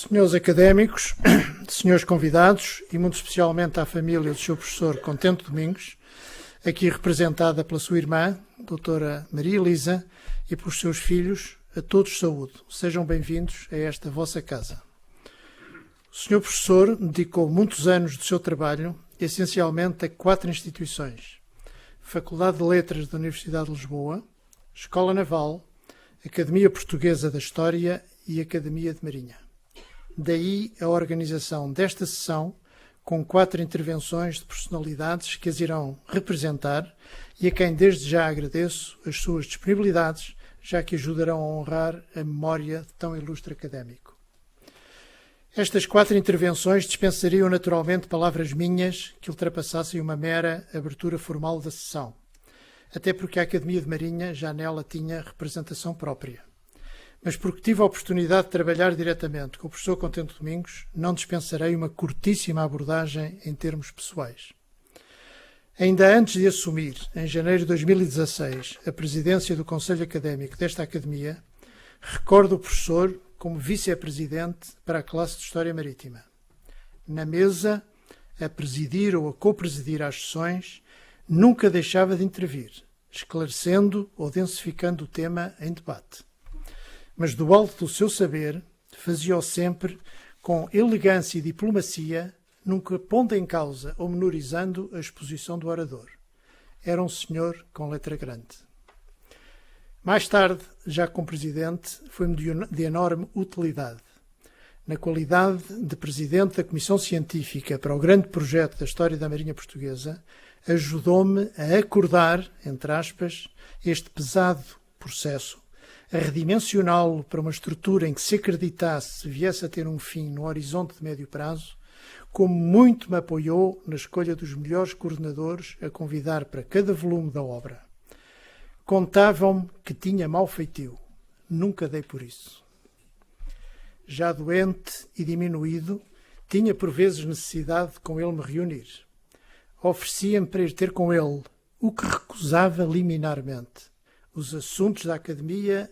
Senhores académicos, senhores convidados e muito especialmente à família do Sr. Professor Contente Domingos, aqui representada pela sua irmã, doutora Maria Elisa, e pelos seus filhos, a todos saúde. Sejam bem-vindos a esta vossa casa. O Sr. Professor dedicou muitos anos do seu trabalho essencialmente a 4 instituições: Faculdade de Letras da Universidade de Lisboa, Escola Naval, Academia Portuguesa da História e Academia de Marinha. Daí a organização desta sessão com 4 intervenções de personalidades que as irão representar e a quem desde já agradeço as suas disponibilidades, já que ajudarão a honrar a memória de tão ilustre académico. Estas 4 intervenções dispensariam naturalmente palavras minhas que ultrapassassem uma mera abertura formal da sessão, até porque a Academia de Marinha já nela tinha representação própria. Mas porque tive a oportunidade de trabalhar diretamente com o professor Contente Domingos, não dispensarei uma curtíssima abordagem em termos pessoais. Ainda antes de assumir, em janeiro de 2016, a presidência do Conselho Académico desta Academia, recordo o professor como vice-presidente para a classe de História Marítima. Na mesa, a presidir ou a co-presidir as sessões, nunca deixava de intervir, esclarecendo ou densificando o tema em debate. Mas do alto do seu saber, fazia-o sempre com elegância e diplomacia, nunca pondo em causa ou menorizando a exposição do orador. Era um senhor com letra grande. Mais tarde, já como presidente, foi-me de enorme utilidade. Na qualidade de presidente da Comissão Científica para o grande projeto da História da Marinha Portuguesa, ajudou-me a acordar, entre aspas, este pesado processo, a redimensioná-lo para uma estrutura em que se acreditasse viesse a ter um fim no horizonte de médio prazo, como muito me apoiou na escolha dos melhores coordenadores a convidar para cada volume da obra. Contavam-me que tinha mau feitio. Nunca dei por isso. Já doente e diminuído, tinha por vezes necessidade de com ele me reunir. Oferecia-me para ir ter com ele, o que recusava liminarmente. Os assuntos da Academia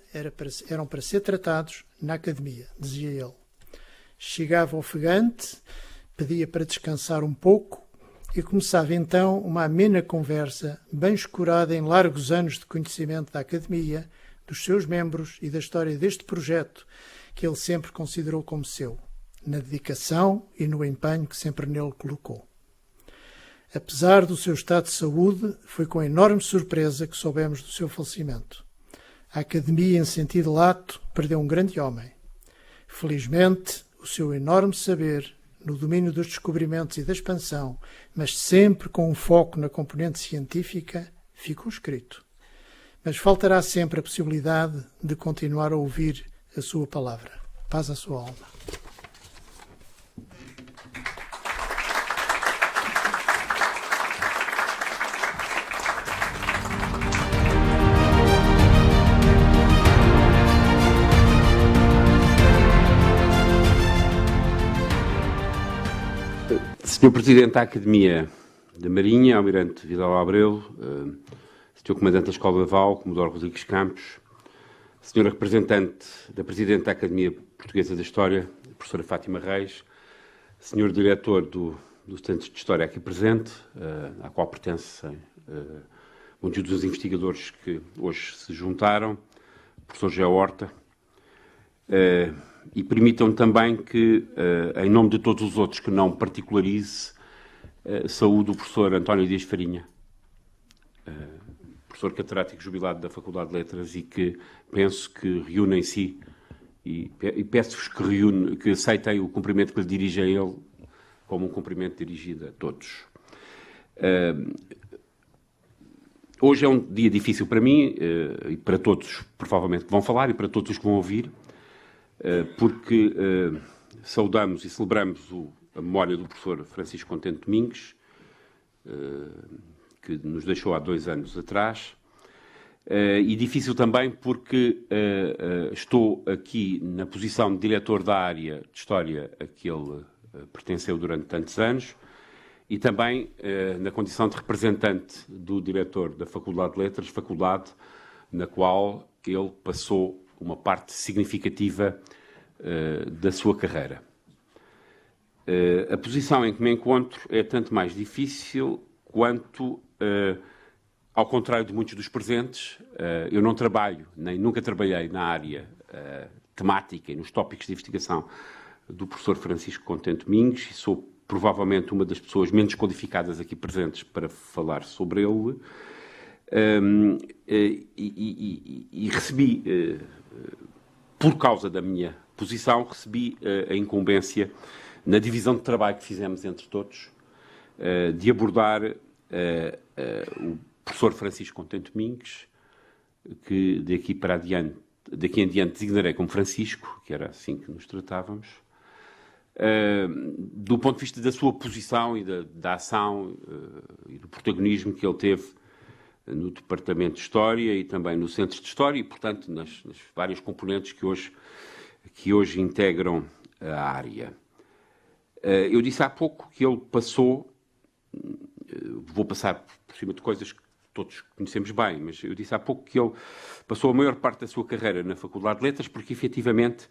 eram para ser tratados na Academia, dizia ele. Chegava ofegante, pedia para descansar um pouco e começava então uma amena conversa, bem escorada em largos anos de conhecimento da Academia, dos seus membros e da história deste projeto, que ele sempre considerou como seu, na dedicação e no empenho que sempre nele colocou. Apesar do seu estado de saúde, foi com enorme surpresa que soubemos do seu falecimento. A Academia, em sentido lato, perdeu um grande homem. Felizmente, o seu enorme saber, no domínio dos descobrimentos e da expansão, mas sempre com um foco na componente científica, ficou escrito. Mas faltará sempre a possibilidade de continuar a ouvir a sua palavra. Paz à sua alma. Sr. Presidente da Academia da Marinha, Almirante Vidal Abreu, Sr. Comandante da Escola Naval, Comodoro Rodrigues Campos, Sra. Representante da Presidente da Academia Portuguesa da História, Professora Fátima Reis, Sr. Diretor do Centro de História aqui presente, à qual pertencem muitos dos investigadores que hoje se juntaram, Professor José Horta, e permitam também que, em nome de todos os outros que não particularize, saúde o professor António Dias Farinha, professor catedrático jubilado da Faculdade de Letras e que penso que reúne em si, e peço-vos que aceitem o cumprimento que lhe dirige a ele como um cumprimento dirigido a todos. Hoje é um dia difícil para mim e para todos, provavelmente, que vão falar e para todos os que vão ouvir, porque saudamos e celebramos a memória do professor Francisco Contente Domingos, que nos deixou há 2 anos atrás, e difícil também porque estou aqui na posição de diretor da área de História a que ele pertenceu durante tantos anos e também na condição de representante do diretor da Faculdade de Letras, faculdade na qual ele passou uma parte significativa da sua carreira. A posição em que me encontro é tanto mais difícil quanto, ao contrário de muitos dos presentes, eu não trabalho, nem nunca trabalhei na área temática e nos tópicos de investigação do professor Francisco Contente Domingos, e sou provavelmente uma das pessoas menos qualificadas aqui presentes para falar sobre ele. E recebi, por causa da minha posição, recebi a incumbência, na divisão de trabalho que fizemos entre todos, de abordar o professor Francisco Contente Domingos, que daqui em diante designarei como Francisco, que era assim que nos tratávamos, do ponto de vista da sua posição e da ação e do protagonismo que ele teve no Departamento de História e também no Centro de História e, portanto, nas várias componentes que hoje integram a área. Eu disse há pouco que ele passou, vou passar por cima de coisas que todos conhecemos bem, mas eu disse há pouco que ele passou a maior parte da sua carreira na Faculdade de Letras porque, efetivamente,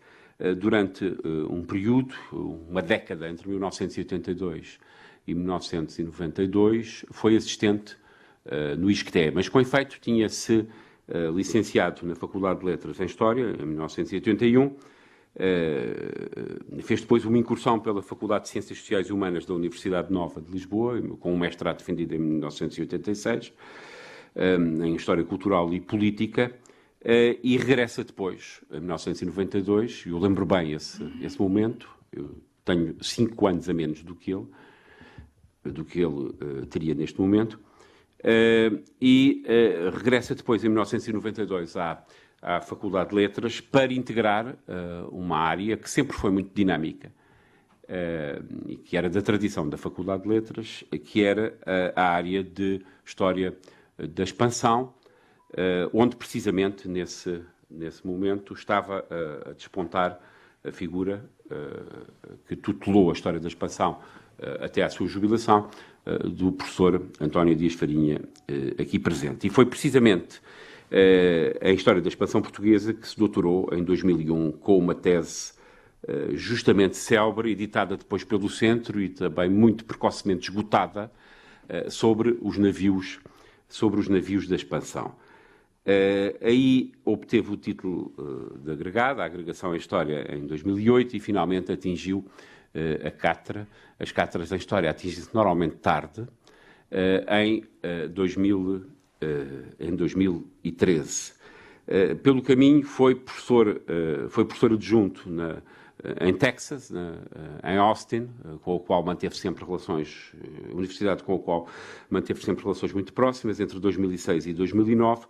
durante um período, uma década, entre 1982 e 1992, foi assistente no ISCTE, mas com efeito tinha-se licenciado na Faculdade de Letras em História, em 1981, fez depois uma incursão pela Faculdade de Ciências Sociais e Humanas da Universidade Nova de Lisboa, com um mestrado defendido em 1986, em História Cultural e Política, e regressa depois, em 1992, eu lembro bem esse momento, eu tenho 5 anos a menos do que ele teria neste momento, e regressa depois, em 1992, à Faculdade de Letras para integrar uma área que sempre foi muito dinâmica, e que era da tradição da Faculdade de Letras, que era a área de História da Expansão, onde precisamente nesse momento estava a despontar a figura que tutelou a História da Expansão até à sua jubilação, do professor António Dias Farinha, aqui presente. E foi precisamente a História da Expansão Portuguesa que se doutorou em 2001 com uma tese justamente célebre, editada depois pelo Centro e também muito precocemente esgotada, sobre os navios da expansão. Aí obteve o título de agregado, a agregação em História, em 2008 e finalmente atingiu a cátedra. As cátedras em História atingem-se normalmente tarde, em 2013. Pelo caminho foi professor adjunto em Texas, em Austin, com o qual manteve sempre relações, universidade com a qual manteve sempre relações muito próximas, entre 2006 e 2009,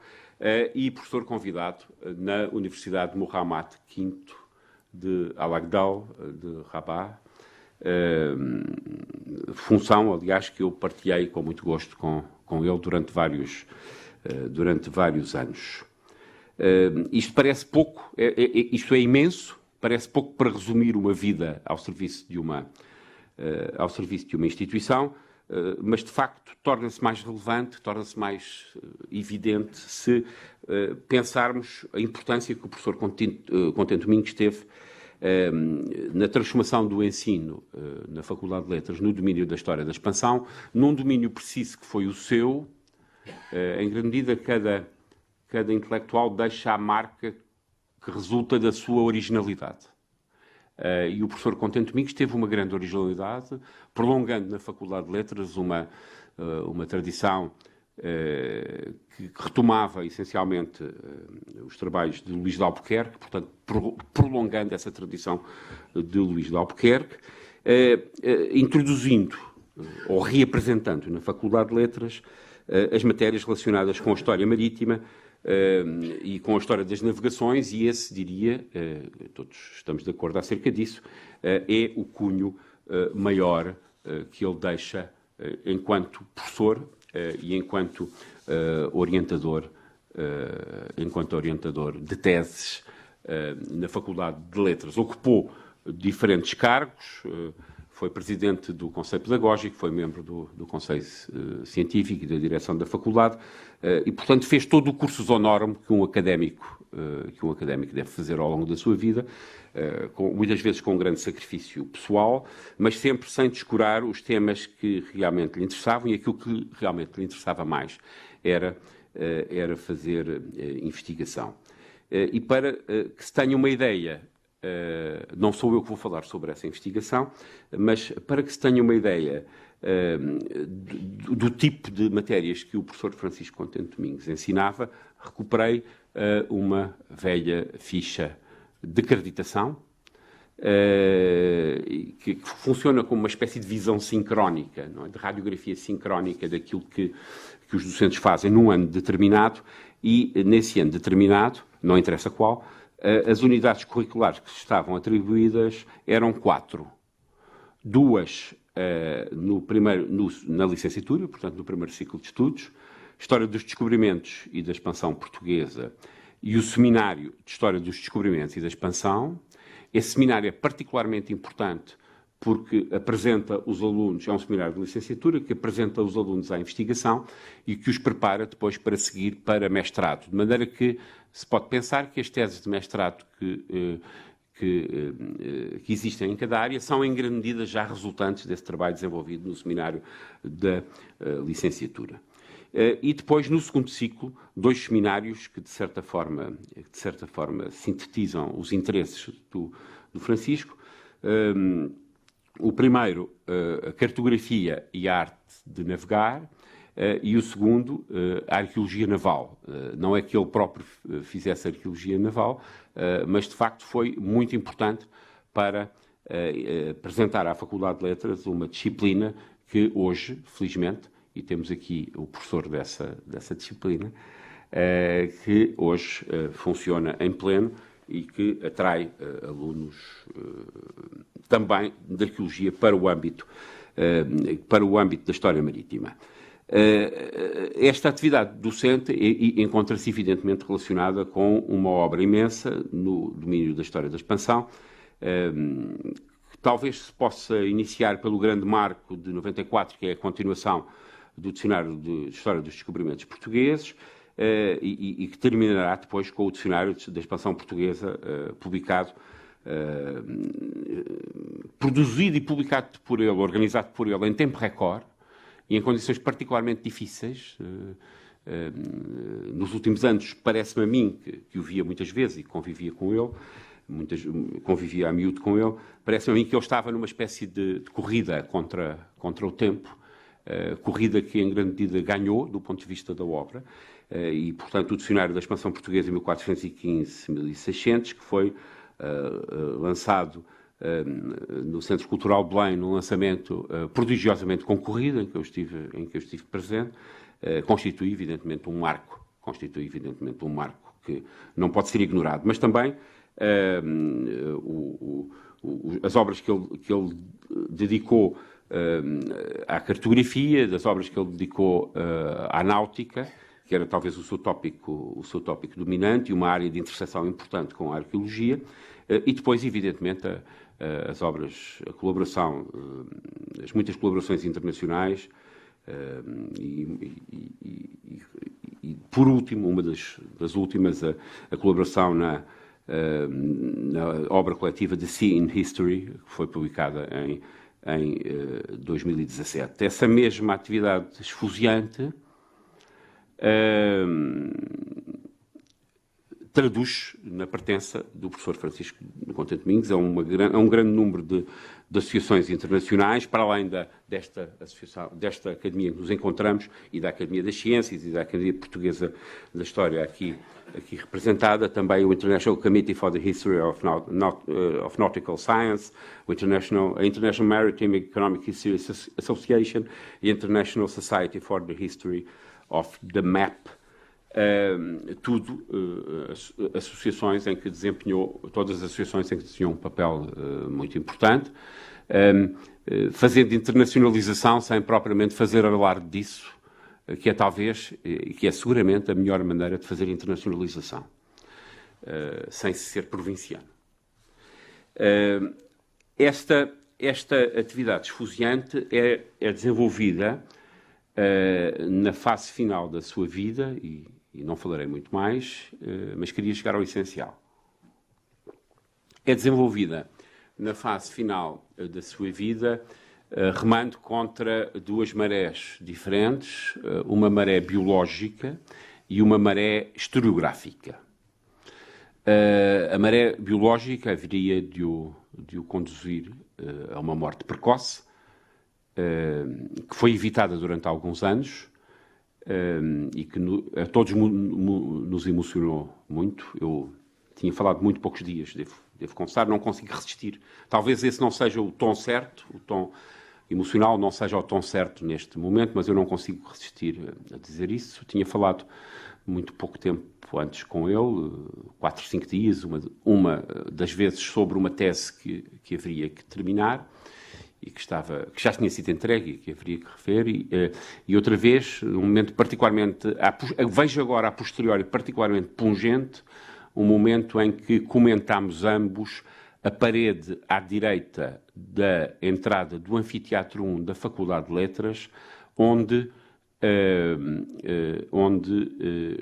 e professor convidado na Universidade de Muhammad V de Al-Agdal, de Rabat, função, aliás, que eu partilhei com muito gosto com ele durante vários anos. Isto parece pouco, isto é imenso, parece pouco para resumir uma vida ao serviço de uma instituição, mas de facto torna-se mais relevante, torna-se mais evidente se pensarmos a importância que o professor Contente Domingos teve na transformação do ensino na Faculdade de Letras no domínio da História da Expansão, num domínio preciso que foi o seu. Em grande medida, cada intelectual deixa a marca que resulta da sua originalidade. E o professor Contente Domingos teve uma grande originalidade, prolongando na Faculdade de Letras uma tradição que retomava essencialmente os trabalhos de Luís de Albuquerque, portanto, prolongando essa tradição de Luís de Albuquerque, introduzindo ou reapresentando na Faculdade de Letras as matérias relacionadas com a história marítima e com a história das navegações, e esse, diria, todos estamos de acordo acerca disso, é o cunho maior que ele deixa enquanto professor e enquanto orientador de teses na Faculdade de Letras. Ocupou diferentes cargos, foi presidente do Conselho Pedagógico, foi membro do Conselho Científico e da direção da Faculdade e, portanto, fez todo o cursus honorum que um académico que um académico deve fazer ao longo da sua vida, muitas vezes com um grande sacrifício pessoal, mas sempre sem descurar os temas que realmente lhe interessavam, e aquilo que realmente lhe interessava mais era fazer investigação. E para que se tenha uma ideia, não sou eu que vou falar sobre essa investigação, mas para que se tenha uma ideia do tipo de matérias que o professor Francisco Contente Domingos ensinava, recuperei uma velha ficha de acreditação, que funciona como uma espécie de visão sincrónica, não é? De radiografia sincrónica daquilo que os docentes fazem num ano determinado, e nesse ano determinado, não interessa qual, as unidades curriculares que estavam atribuídas eram 4. 2 na licenciatura, portanto no primeiro ciclo de estudos, História dos Descobrimentos e da Expansão Portuguesa, e o Seminário de História dos Descobrimentos e da Expansão. Esse seminário é particularmente importante porque apresenta os alunos, é um seminário de licenciatura que apresenta os alunos à investigação e que os prepara depois para seguir para mestrado. De maneira que se pode pensar que as teses de mestrado que existem em cada área são, em grande medida, já resultantes desse trabalho desenvolvido no seminário da licenciatura. E depois, no segundo ciclo, 2 seminários que, de certa forma, sintetizam os interesses do Francisco. O primeiro, a cartografia e a arte de navegar, e o segundo, a arqueologia naval. Não é que ele próprio fizesse arqueologia naval, mas, de facto, foi muito importante para apresentar à Faculdade de Letras uma disciplina que hoje, felizmente, e temos aqui o professor dessa disciplina, que hoje funciona em pleno e que atrai alunos também de arqueologia para o âmbito da história marítima. Esta atividade docente encontra-se evidentemente relacionada com uma obra imensa no domínio da história da expansão, que talvez se possa iniciar pelo grande marco de 94, que é a continuação do Dicionário de História dos Descobrimentos Portugueses, e que terminará depois com o Dicionário da Expansão Portuguesa, publicado, produzido e publicado por ele, organizado por ele em tempo recorde e em condições particularmente difíceis. Nos últimos anos, parece-me a mim, que o via muitas vezes e convivia com ele, convivia a miúdo com ele, parece-me a mim que ele estava numa espécie de corrida contra o tempo, corrida que em grande medida ganhou do ponto de vista da obra, e portanto o Dicionário da Expansão Portuguesa em 1415-1600, que foi lançado no Centro Cultural Belém, num lançamento prodigiosamente concorrido, em que eu estive presente, constitui evidentemente um marco que não pode ser ignorado, mas também as obras que ele dedicou à cartografia, das obras que ele dedicou à náutica, que era talvez o seu tópico dominante e uma área de interseção importante com a arqueologia, e depois, evidentemente, as obras, a colaboração, as muitas colaborações internacionais, e por último, uma das últimas, a colaboração na obra coletiva The Sea in History, que foi publicada em 2017. Essa mesma atividade esfuziante traduz na pertença do professor Francisco Contente Domingos a um grande número de associações internacionais, para além desta academia que nos encontramos, e da Academia das Ciências e da Academia Portuguesa da História aqui representada, também o International Committee for the History of Nautical Science, a International Maritime Economic History Association e a International Society for the History of the Map, tudo associações em que todas as associações em que desempenhou um papel muito importante, fazendo internacionalização sem propriamente fazer alarde disso, que é talvez, e que é seguramente a melhor maneira de fazer internacionalização, sem ser provinciano. Esta atividade esfuziante é desenvolvida na fase final da sua vida e e não falarei muito mais, mas queria chegar ao essencial. É desenvolvida na fase final da sua vida, remando contra duas marés diferentes, uma maré biológica e uma maré historiográfica. A maré biológica haveria de o conduzir a uma morte precoce, que foi evitada durante alguns anos e que a todos nos emocionou muito. Eu tinha falado muito poucos dias, devo confessar, não consigo resistir. Talvez esse não seja o tom certo, o tom emocional não seja o tom certo neste momento, mas eu não consigo resistir a dizer isso. Eu tinha falado muito pouco tempo antes com ele, 4, 5 dias, uma das vezes sobre uma tese que haveria que terminar e que já tinha sido entregue e que haveria que rever, e outra vez, num momento particularmente, vejo agora a posteriori particularmente pungente, um momento em que comentámos ambos a parede à direita da entrada do Anfiteatro 1 da Faculdade de Letras, onde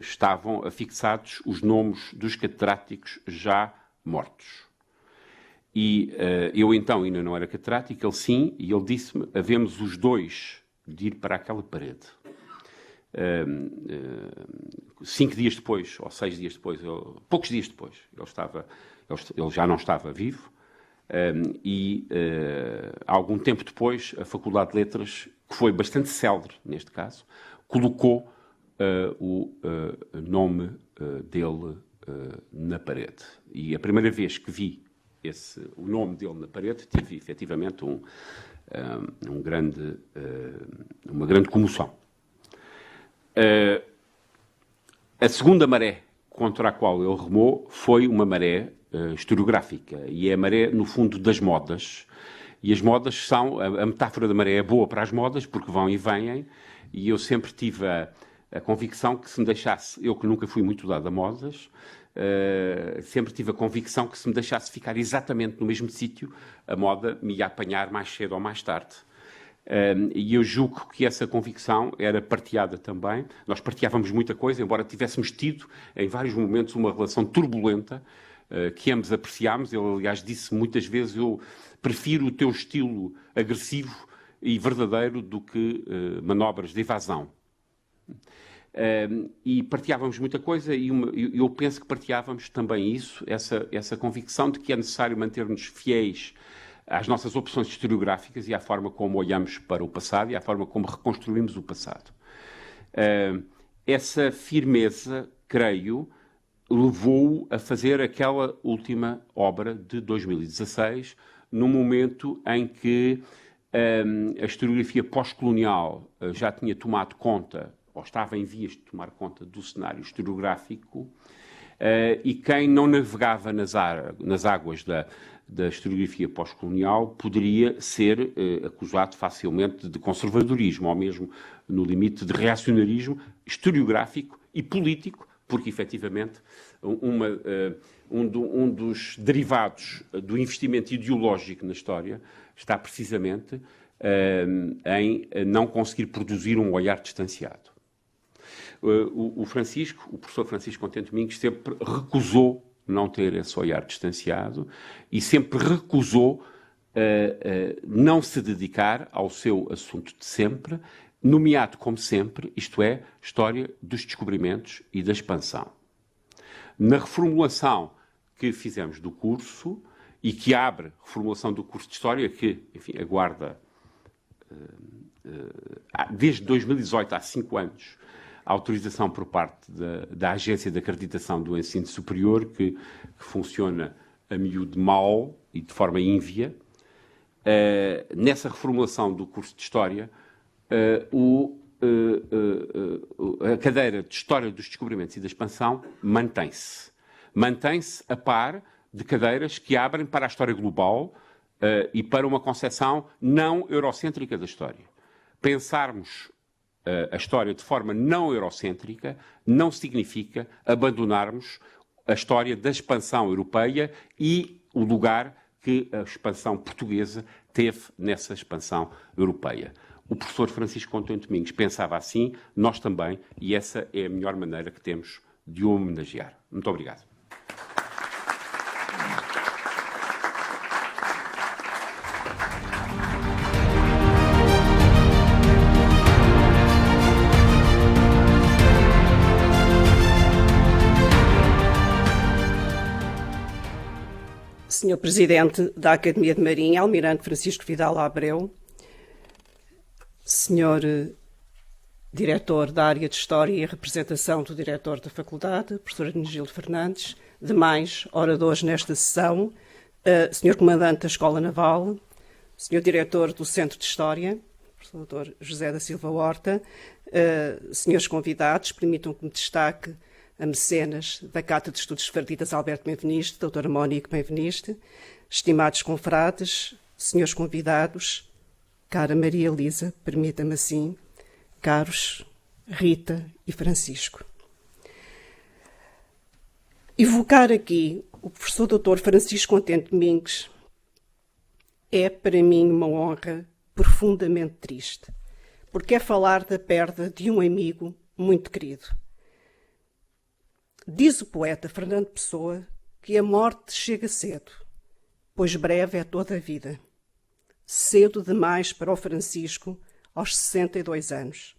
estavam afixados os nomes dos catedráticos já mortos. E eu então ainda não era catedrático, ele sim, e ele disse-me, havemos os dois de ir para aquela parede. 5 dias depois, ou 6 dias depois, poucos dias depois, ele já não estava vivo, e algum tempo depois, a Faculdade de Letras, que foi bastante célebre neste caso, colocou o nome dele na parede. E a primeira vez que vi o nome dele na parede, tive efetivamente uma grande comoção. A segunda maré contra a qual ele remou foi uma maré historiográfica, e é a maré, no fundo, das modas. E as modas são... A metáfora da maré é boa para as modas, porque vão e vêm, e eu sempre tive a convicção que se me deixasse... Eu que nunca fui muito dado a modas, sempre tive a convicção que se me deixasse ficar exatamente no mesmo sítio, a moda me ia apanhar mais cedo ou mais tarde. E eu julgo que essa convicção era partilhada também. Nós partilhávamos muita coisa, embora tivéssemos tido, em vários momentos, uma relação turbulenta, que ambos apreciámos. Ele, aliás, disse muitas vezes, eu prefiro o teu estilo agressivo e verdadeiro do que manobras de evasão. E partilhávamos muita coisa, e eu penso que partilhávamos também essa convicção de que é necessário manter-nos fiéis às nossas opções historiográficas e à forma como olhamos para o passado e à forma como reconstruímos o passado. Essa firmeza, creio, levou-o a fazer aquela última obra de 2016, num momento em que a historiografia pós-colonial já tinha tomado conta, ou estava em vias de tomar conta do cenário historiográfico, e quem não navegava nas águas da historiografia pós-colonial poderia ser acusado facilmente de conservadorismo, ou mesmo no limite de reacionarismo historiográfico e político, porque, efetivamente, um dos derivados do investimento ideológico na história está precisamente em não conseguir produzir um olhar distanciado. O professor Francisco Contente Domingos, sempre recusou não ter esse olhar distanciado e sempre recusou não se dedicar ao seu assunto de sempre, nomeado como sempre, isto é, história dos descobrimentos e da expansão. Na reformulação que fizemos do curso, e que abre a reformulação do curso de História, que, enfim, aguarda desde 2018, há 5 anos, a autorização por parte da Agência de Acreditação do Ensino Superior, que funciona a miúdo mal e de forma ínvia. Nessa reformulação do curso de História, a cadeira de História dos Descobrimentos e da Expansão mantém-se. Mantém-se a par de cadeiras que abrem para a história global e para uma concepção não eurocêntrica da história. Pensarmos a história de forma não eurocêntrica não significa abandonarmos a história da expansão europeia e o lugar que a expansão portuguesa teve nessa expansão europeia. O professor Francisco Contente Domingos pensava assim, nós também, e essa é a melhor maneira que temos de o homenagear. Muito obrigado. Senhor Presidente da Academia de Marinha, Almirante Francisco Vidal Abreu, Senhor Diretor da Área de História e Representação do Diretor da Faculdade, Professor Hermenegildo Fernandes, demais oradores nesta sessão, Senhor Comandante da Escola Naval, Senhor Diretor do Centro de História, Professor Dr. José da Silva Horta, senhores convidados, permitam que me destaque a mecenas da Cátedra de Estudos Sefarditas Alberto Benveniste, doutora Mónica Benveniste, estimados confrades, senhores convidados, cara Maria Elisa, permita-me assim, caros Rita e Francisco. Evocar aqui o professor Dr. Francisco Contente Domingos é para mim uma honra profundamente triste, porque é falar da perda de um amigo muito querido. Diz o poeta Fernando Pessoa que a morte chega cedo, pois breve é toda a vida. Cedo demais para o Francisco, aos 62 anos.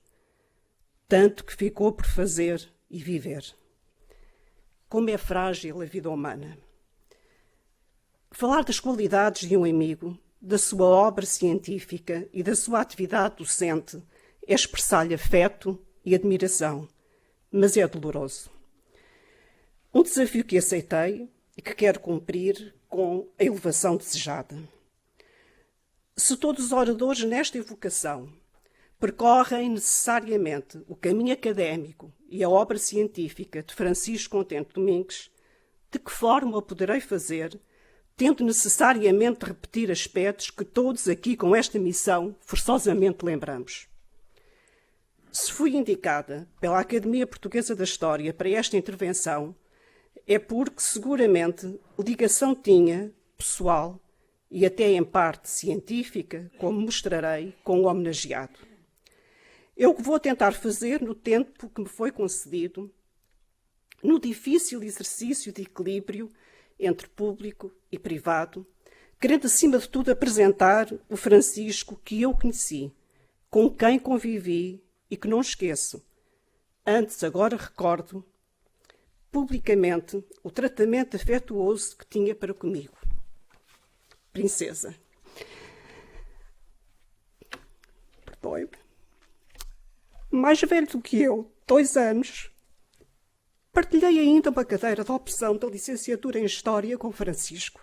Tanto que ficou por fazer e viver. Como é frágil a vida humana. Falar das qualidades de um amigo, da sua obra científica e da sua atividade docente é expressar-lhe afeto e admiração, mas é doloroso. Um desafio que aceitei e que quero cumprir com a elevação desejada. Se todos os oradores nesta evocação percorrem necessariamente o caminho académico e a obra científica de Francisco Contente Domingos, de que forma o poderei fazer, tendo necessariamente repetir aspectos que todos aqui com esta missão forçosamente lembramos? Se fui indicada pela Academia Portuguesa da História para esta intervenção, é porque seguramente ligação tinha, pessoal e até em parte científica, como mostrarei, com o homenageado. É o que vou tentar fazer no tempo que me foi concedido, no difícil exercício de equilíbrio entre público e privado, querendo acima de tudo apresentar o Francisco que eu conheci, com quem convivi e que não esqueço. Antes, agora recordo, publicamente, o tratamento afetuoso que tinha para comigo. Princesa. Perdoe-me. Mais velho do que eu, 2 anos, partilhei ainda uma cadeira de opção da licenciatura em História com Francisco,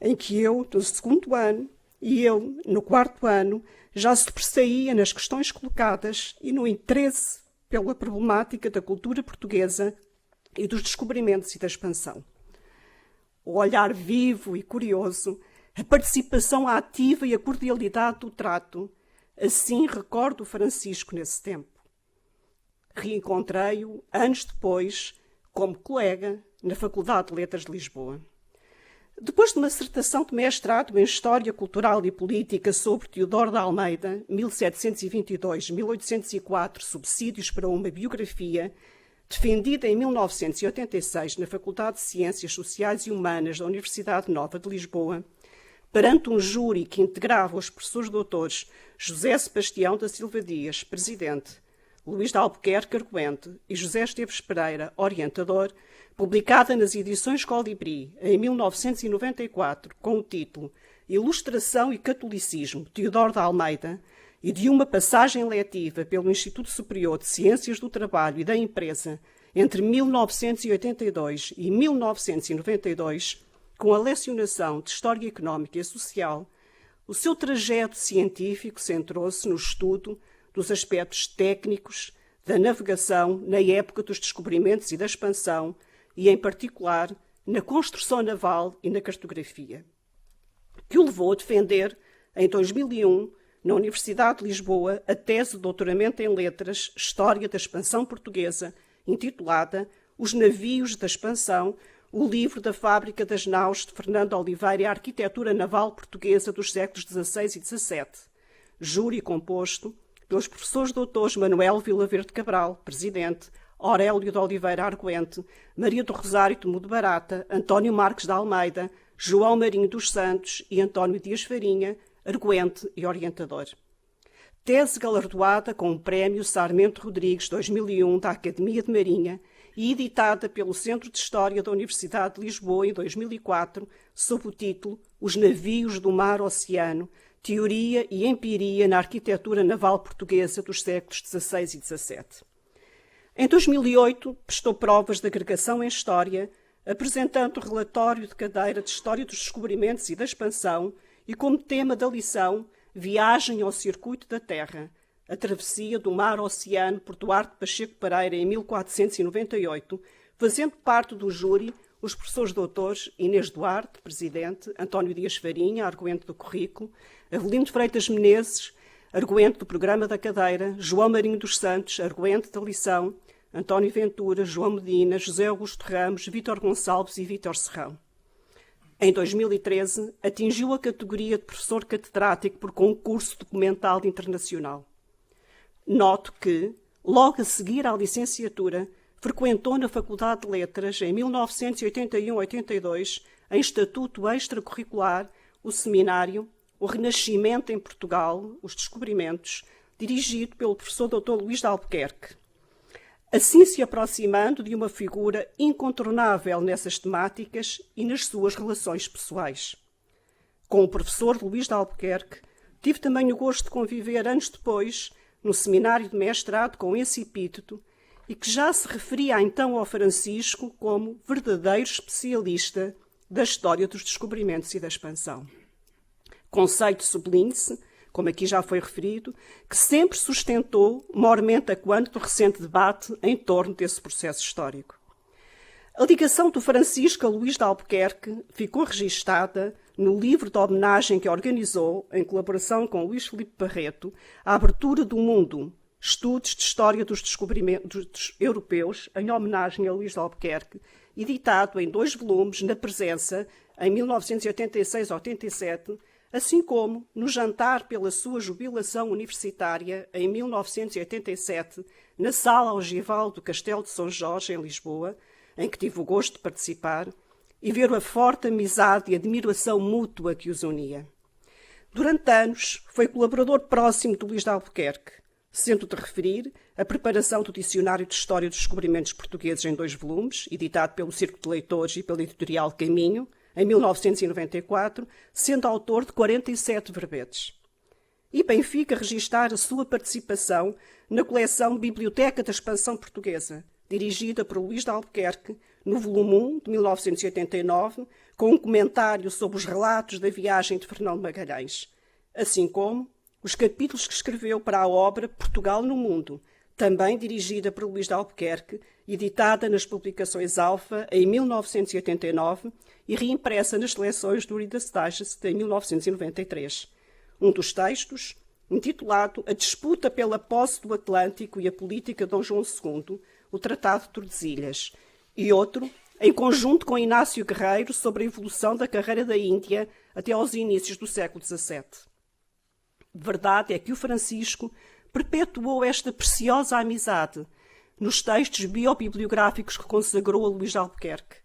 em que eu, no 2º ano, e ele, no 4º ano, já se sobressaía nas questões colocadas e no interesse pela problemática da cultura portuguesa e dos descobrimentos e da expansão. O olhar vivo e curioso, a participação ativa e a cordialidade do trato, assim recordo Francisco nesse tempo. Reencontrei-o, anos depois, como colega na Faculdade de Letras de Lisboa. Depois de uma dissertação de mestrado em História Cultural e Política sobre Teodoro de Almeida, 1722-1804, Subsídios para uma Biografia, defendida em 1986 na Faculdade de Ciências Sociais e Humanas da Universidade Nova de Lisboa, perante um júri que integrava os professores doutores José Sebastião da Silva Dias, presidente, Luís de Albuquerque Arguente e José Esteves Pereira, orientador, publicada nas edições Colibri em 1994 com o título Ilustração e Catolicismo, Teodoro de Almeida, e de uma passagem letiva pelo Instituto Superior de Ciências do Trabalho e da Empresa entre 1982 e 1992, com a lecionação de História Económica e Social, o seu trajeto científico centrou-se no estudo dos aspectos técnicos da navegação na época dos descobrimentos e da expansão e, em particular, na construção naval e na cartografia, que o levou a defender, em 2001, na Universidade de Lisboa, a tese de doutoramento em Letras, História da Expansão Portuguesa, intitulada Os Navios da Expansão, o livro da Fábrica das Naus de Fernando Oliveira e a Arquitetura Naval Portuguesa dos séculos XVI e XVII, júri composto pelos professores doutores Manuel Vilaverde Cabral, presidente, Aurélio de Oliveira Arguente, Maria do Rosário Temu de Barata, António Marques de Almeida, João Marinho dos Santos e António Dias Farinha, arguente e orientador. Tese galardoada com o Prémio Sarmento Rodrigues 2001 da Academia de Marinha e editada pelo Centro de História da Universidade de Lisboa em 2004, sob o título Os Navios do Mar-Oceano, Teoria e Empiria na Arquitetura Naval Portuguesa dos séculos XVI e XVII. Em 2008, prestou provas de agregação em História, apresentando o relatório de cadeira de História dos Descobrimentos e da Expansão e como tema da lição Viagem ao Circuito da Terra, a travessia do Mar-Oceano por Duarte Pacheco Pereira em 1498, fazendo parte do júri os professores doutores Inês Duarte, presidente, António Dias Farinha, arguente do currículo, Avelino de Freitas Menezes, arguente do programa da cadeira, João Marinho dos Santos, arguente da lição, António Ventura, João Medina, José Augusto Ramos, Vítor Gonçalves e Vítor Serrão. Em 2013, atingiu a categoria de professor catedrático por concurso documental internacional. Noto que, logo a seguir à licenciatura, frequentou na Faculdade de Letras, em 1981-82, em estatuto extracurricular, o seminário O Renascimento em Portugal, os Descobrimentos, dirigido pelo professor Dr. Luís de Albuquerque. Assim se aproximando de uma figura incontornável nessas temáticas e nas suas relações pessoais. Com o professor Luís de Albuquerque, tive também o gosto de conviver anos depois no seminário de mestrado com esse epíteto e que já se referia então ao Francisco como verdadeiro especialista da história dos descobrimentos e da expansão. Conceito sublinhe-se, como aqui já foi referido, que sempre sustentou, mormente a quanto do recente debate em torno desse processo histórico. A ligação do Francisco a Luís de Albuquerque ficou registada no livro de homenagem que organizou, em colaboração com Luís Filipe Barreto, a Abertura do Mundo, Estudos de História dos Descobrimentos Europeus, em homenagem a Luís de Albuquerque, editado em 2 volumes, na presença, em 1986-87, assim como no jantar pela sua jubilação universitária em 1987, na Sala Ogival do Castelo de São Jorge, em Lisboa, em que tive o gosto de participar, e ver a forte amizade e admiração mútua que os unia. Durante anos, foi colaborador próximo de Luís de Albuquerque, sendo de referir a preparação do Dicionário de História dos Descobrimentos Portugueses em 2 volumes, editado pelo Círculo de Leitores e pela editorial Caminho, em 1994, sendo autor de 47 verbetes. E bem fica registar a sua participação na coleção Biblioteca da Expansão Portuguesa, dirigida por Luís de Albuquerque, no volume 1, de 1989, com um comentário sobre os relatos da viagem de Fernão Magalhães, assim como os capítulos que escreveu para a obra Portugal no Mundo, também dirigida por Luís de Albuquerque, editada nas publicações Alfa em 1989 e reimpressa nas seleções do Reader's Digest em 1993. Um dos textos, intitulado A Disputa pela Posse do Atlântico e a Política de Dom João II, o Tratado de Tordesilhas, e outro, em conjunto com Inácio Guerreiro, sobre a evolução da carreira da Índia até aos inícios do século XVII. Verdade é que o Francisco perpetuou esta preciosa amizade nos textos biobibliográficos que consagrou a Luís de Albuquerque,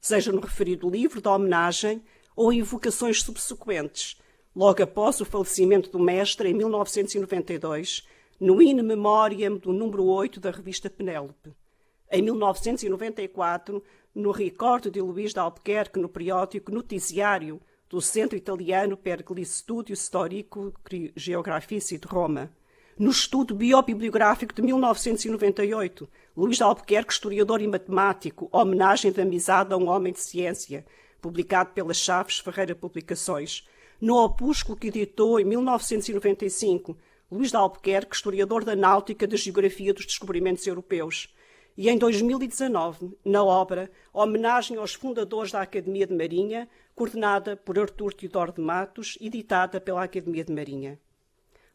seja no referido livro da homenagem ou em evocações subsequentes, logo após o falecimento do mestre em 1992, no In Memoriam do número 8 da revista Penélope. Em 1994, no Ricordo de Luís de Albuquerque no periódico Notiziário do Centro Italiano per gli Studi Storico Geografici de Roma. No estudo biobibliográfico de 1998, Luís de Albuquerque, historiador e matemático, Homenagem de Amizade a um Homem de Ciência, publicado pela Chaves Ferreira Publicações. No opúsculo que editou em 1995, Luís de Albuquerque, historiador da náutica e da geografia dos descobrimentos europeus. E em 2019, na obra Homenagem aos Fundadores da Academia de Marinha, coordenada por Artur Teodoro de Matos, editada pela Academia de Marinha.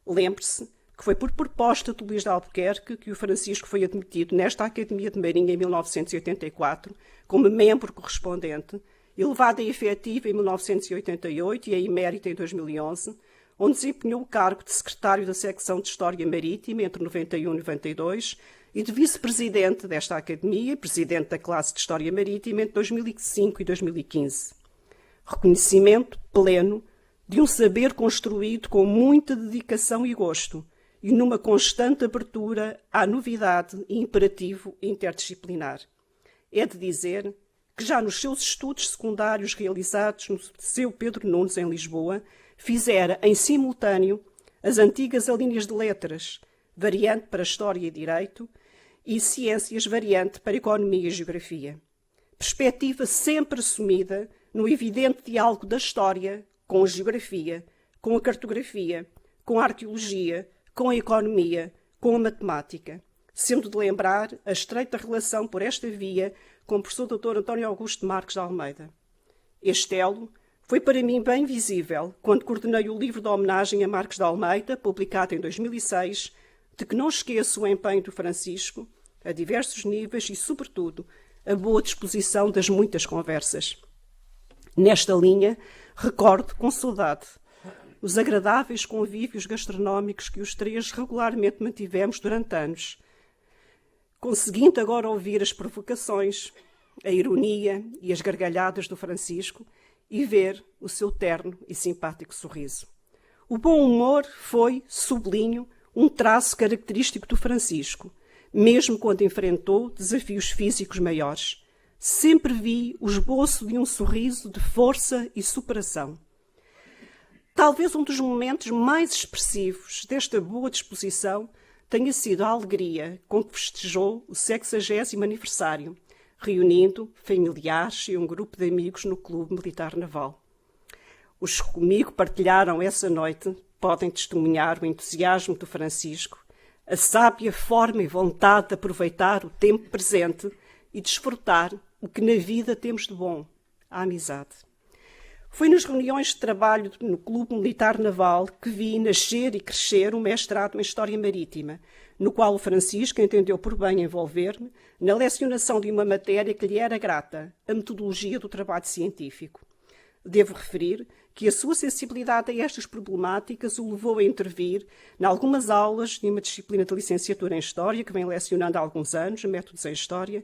Lembre-se que foi por proposta de Luís de Albuquerque que o Francisco foi admitido nesta Academia de Marinha em 1984, como membro correspondente, elevado a efetivo em 1988 e a emérito em 2011, onde desempenhou o cargo de secretário da secção de História Marítima entre 91 e 92 e de vice-presidente desta academia, presidente da classe de História Marítima entre 2005 e 2015. Reconhecimento pleno de um saber construído com muita dedicação e gosto e numa constante abertura à novidade e imperativo interdisciplinar. É de dizer que já nos seus estudos secundários realizados no Liceu Pedro Nunes, em Lisboa, fizera em simultâneo as antigas alíneas de letras, variante para História e Direito, e Ciências, variante para Economia e Geografia. Perspectiva sempre assumida no evidente diálogo da História com a Geografia, com a Cartografia, com a Arqueologia, com a Economia, com a Matemática, sendo de lembrar a estreita relação por esta via com o professor Dr. António Augusto Marques de Almeida. Este elo foi para mim bem visível quando coordenei o livro de homenagem a Marques de Almeida, publicado em 2006, de que não esqueço o empenho do Francisco, a diversos níveis e, sobretudo, a boa disposição das muitas conversas. Nesta linha, recordo com saudade os agradáveis convívios gastronómicos que os três regularmente mantivemos durante anos, conseguindo agora ouvir as provocações, a ironia e as gargalhadas do Francisco e ver o seu terno e simpático sorriso. O bom humor foi, sublinho, um traço característico do Francisco, mesmo quando enfrentou desafios físicos maiores. Sempre vi o esboço de um sorriso de força e superação. Talvez um dos momentos mais expressivos desta boa disposição tenha sido a alegria com que festejou o 60º aniversário, reunindo familiares e um grupo de amigos no Clube Militar Naval. Os que comigo partilharam essa noite podem testemunhar o entusiasmo do Francisco, a sábia forma e vontade de aproveitar o tempo presente e desfrutar o que na vida temos de bom, a amizade. Foi nas reuniões de trabalho no Clube Militar Naval que vi nascer e crescer um mestrado em História Marítima, no qual o Francisco entendeu por bem envolver-me na lecionação de uma matéria que lhe era grata, a metodologia do trabalho científico. Devo referir que a sua sensibilidade a estas problemáticas o levou a intervir em algumas aulas de uma disciplina de licenciatura em História, que vem lecionando há alguns anos, Métodos em História,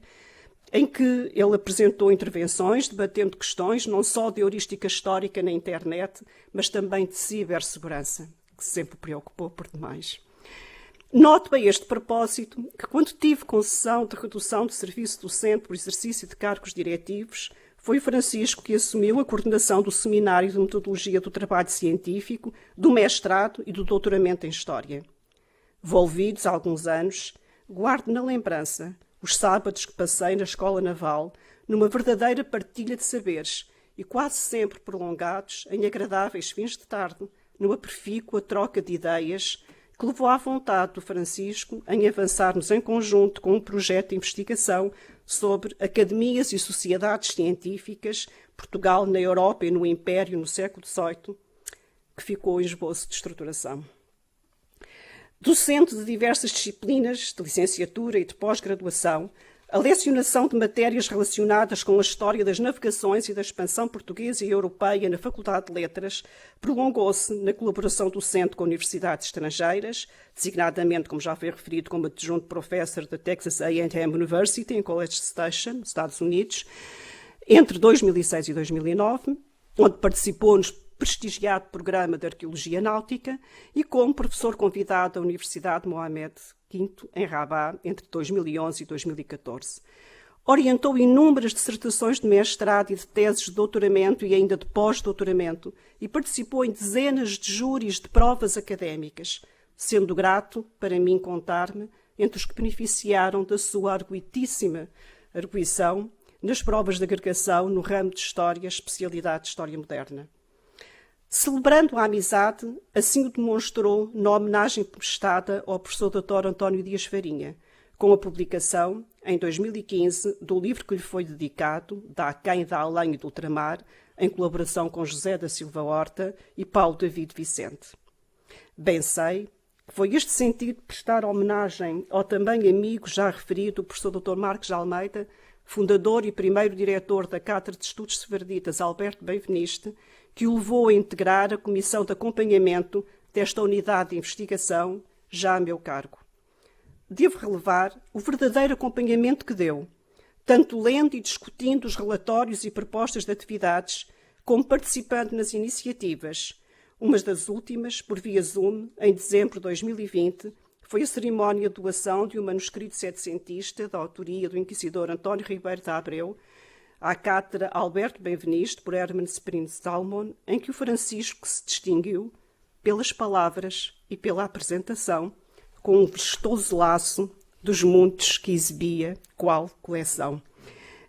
em que ele apresentou intervenções debatendo questões não só de heurística histórica na internet, mas também de cibersegurança, que sempre o preocupou por demais. Noto a este propósito que, quando tive concessão de redução de serviço docente por exercício de cargos diretivos, foi o Francisco que assumiu a coordenação do Seminário de Metodologia do Trabalho Científico, do mestrado e do doutoramento em História. Volvidos há alguns anos, guardo na lembrança os sábados que passei na Escola Naval, numa verdadeira partilha de saberes e quase sempre prolongados em agradáveis fins de tarde, numa profícua troca de ideias que levou à vontade do Francisco em avançarmos em conjunto com um projeto de investigação sobre academias e sociedades científicas, Portugal na Europa e no Império no século XVIII, que ficou em esboço de estruturação. Docente de diversas disciplinas de licenciatura e de pós-graduação, a lecionação de matérias relacionadas com a história das navegações e da expansão portuguesa e europeia na Faculdade de Letras prolongou-se na colaboração docente com universidades estrangeiras, designadamente, como já foi referido, como adjunto professor da Texas A&M University, em College Station, nos Estados Unidos, entre 2006 e 2009, onde participou nos prestigiado programa de Arqueologia Náutica e como professor convidado da Universidade Mohamed V, em Rabat, entre 2011 e 2014. Orientou inúmeras dissertações de mestrado e de teses de doutoramento e ainda de pós-doutoramento e participou em dezenas de júris de provas académicas, sendo grato para mim contar-me entre os que beneficiaram da sua arguitíssima arguição nas provas de agregação no ramo de História, especialidade de História Moderna. Celebrando a amizade, assim o demonstrou na homenagem prestada ao professor Dr. António Dias Farinha, com a publicação, em 2015, do livro que lhe foi dedicado, Dá Quem Dá Além do Ultramar, em colaboração com José da Silva Horta e Paulo David Vicente. Bem sei que foi este sentido de prestar homenagem ao também amigo já referido, o professor Dr. Marques de Almeida, fundador e primeiro diretor da Cátedra de Estudos Sefarditas Alberto Benveniste, que o levou a integrar a comissão de acompanhamento desta unidade de investigação, já a meu cargo. Devo relevar o verdadeiro acompanhamento que deu, tanto lendo e discutindo os relatórios e propostas de atividades, como participando nas iniciativas. Uma das últimas, por via Zoom, em dezembro de 2020, foi a cerimónia de doação de um manuscrito setecentista da autoria do inquisidor António Ribeiro de Abreu, à cátedra Alberto Benveniste, por Hermann Sprint Salmon, em que o Francisco se distinguiu pelas palavras e pela apresentação, com um vistoso laço dos muitos que exibia qual coleção.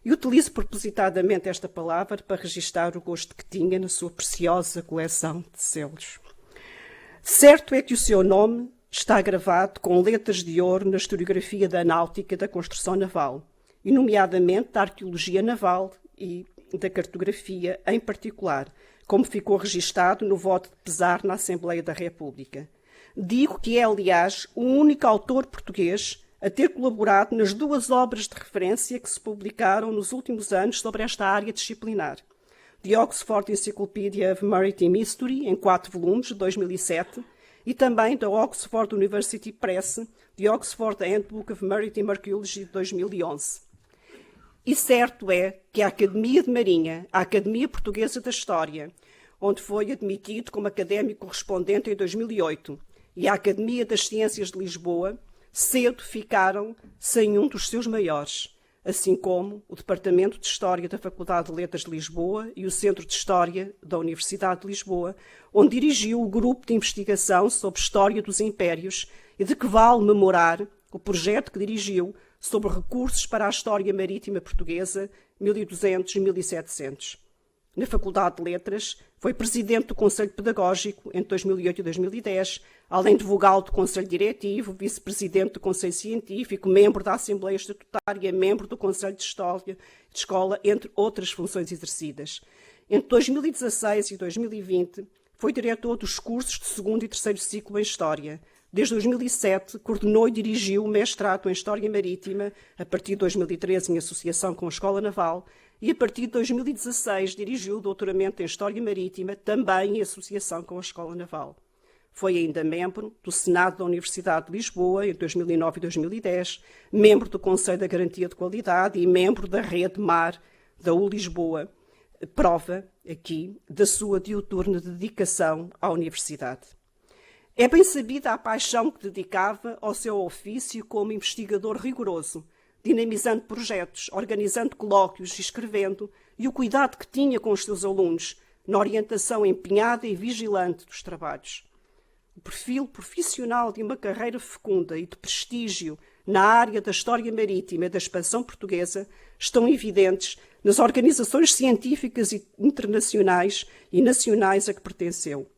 E utilizo propositadamente esta palavra para registar o gosto que tinha na sua preciosa coleção de selos. Certo é que o seu nome está gravado com letras de ouro na historiografia da náutica e da construção naval, e nomeadamente da arqueologia naval e da cartografia em particular, como ficou registado no voto de pesar na Assembleia da República. Digo que é, aliás, o único autor português a ter colaborado nas 2 obras de referência que se publicaram nos últimos anos sobre esta área disciplinar. The Oxford Encyclopedia of Maritime History, em 4 volumes, de 2007, e também da Oxford University Press, The Oxford Handbook of Maritime Archaeology, de 2011. E certo é que a Academia de Marinha, a Academia Portuguesa da História, onde foi admitido como académico correspondente em 2008, e a Academia das Ciências de Lisboa, cedo ficaram sem um dos seus maiores, assim como o Departamento de História da Faculdade de Letras de Lisboa e o Centro de História da Universidade de Lisboa, onde dirigiu o grupo de investigação sobre História dos Impérios e de que vale memorar o projeto que dirigiu sobre recursos para a História Marítima Portuguesa 1200 e 1700. Na Faculdade de Letras, foi presidente do Conselho Pedagógico entre 2008 e 2010, além de vogal do Conselho Diretivo, vice-presidente do Conselho Científico, membro da Assembleia Estatutária, membro do Conselho de História de Escola, entre outras funções exercidas. Entre 2016 e 2020, foi diretor dos cursos de 2º e 3º ciclo em História. Desde 2007, coordenou e dirigiu o mestrado em História Marítima, a partir de 2013 em associação com a Escola Naval, e a partir de 2016 dirigiu o doutoramento em História Marítima, também em associação com a Escola Naval. Foi ainda membro do Senado da Universidade de Lisboa, em 2009 e 2010, membro do Conselho da Garantia de Qualidade e membro da Rede Mar da U-Lisboa, prova aqui da sua diuturna dedicação à Universidade. É bem sabida a paixão que dedicava ao seu ofício como investigador rigoroso, dinamizando projetos, organizando colóquios e escrevendo, e o cuidado que tinha com os seus alunos, na orientação empenhada e vigilante dos trabalhos. O perfil profissional de uma carreira fecunda e de prestígio na área da história marítima e da expansão portuguesa estão evidentes nas organizações científicas internacionais e nacionais a que pertenceu.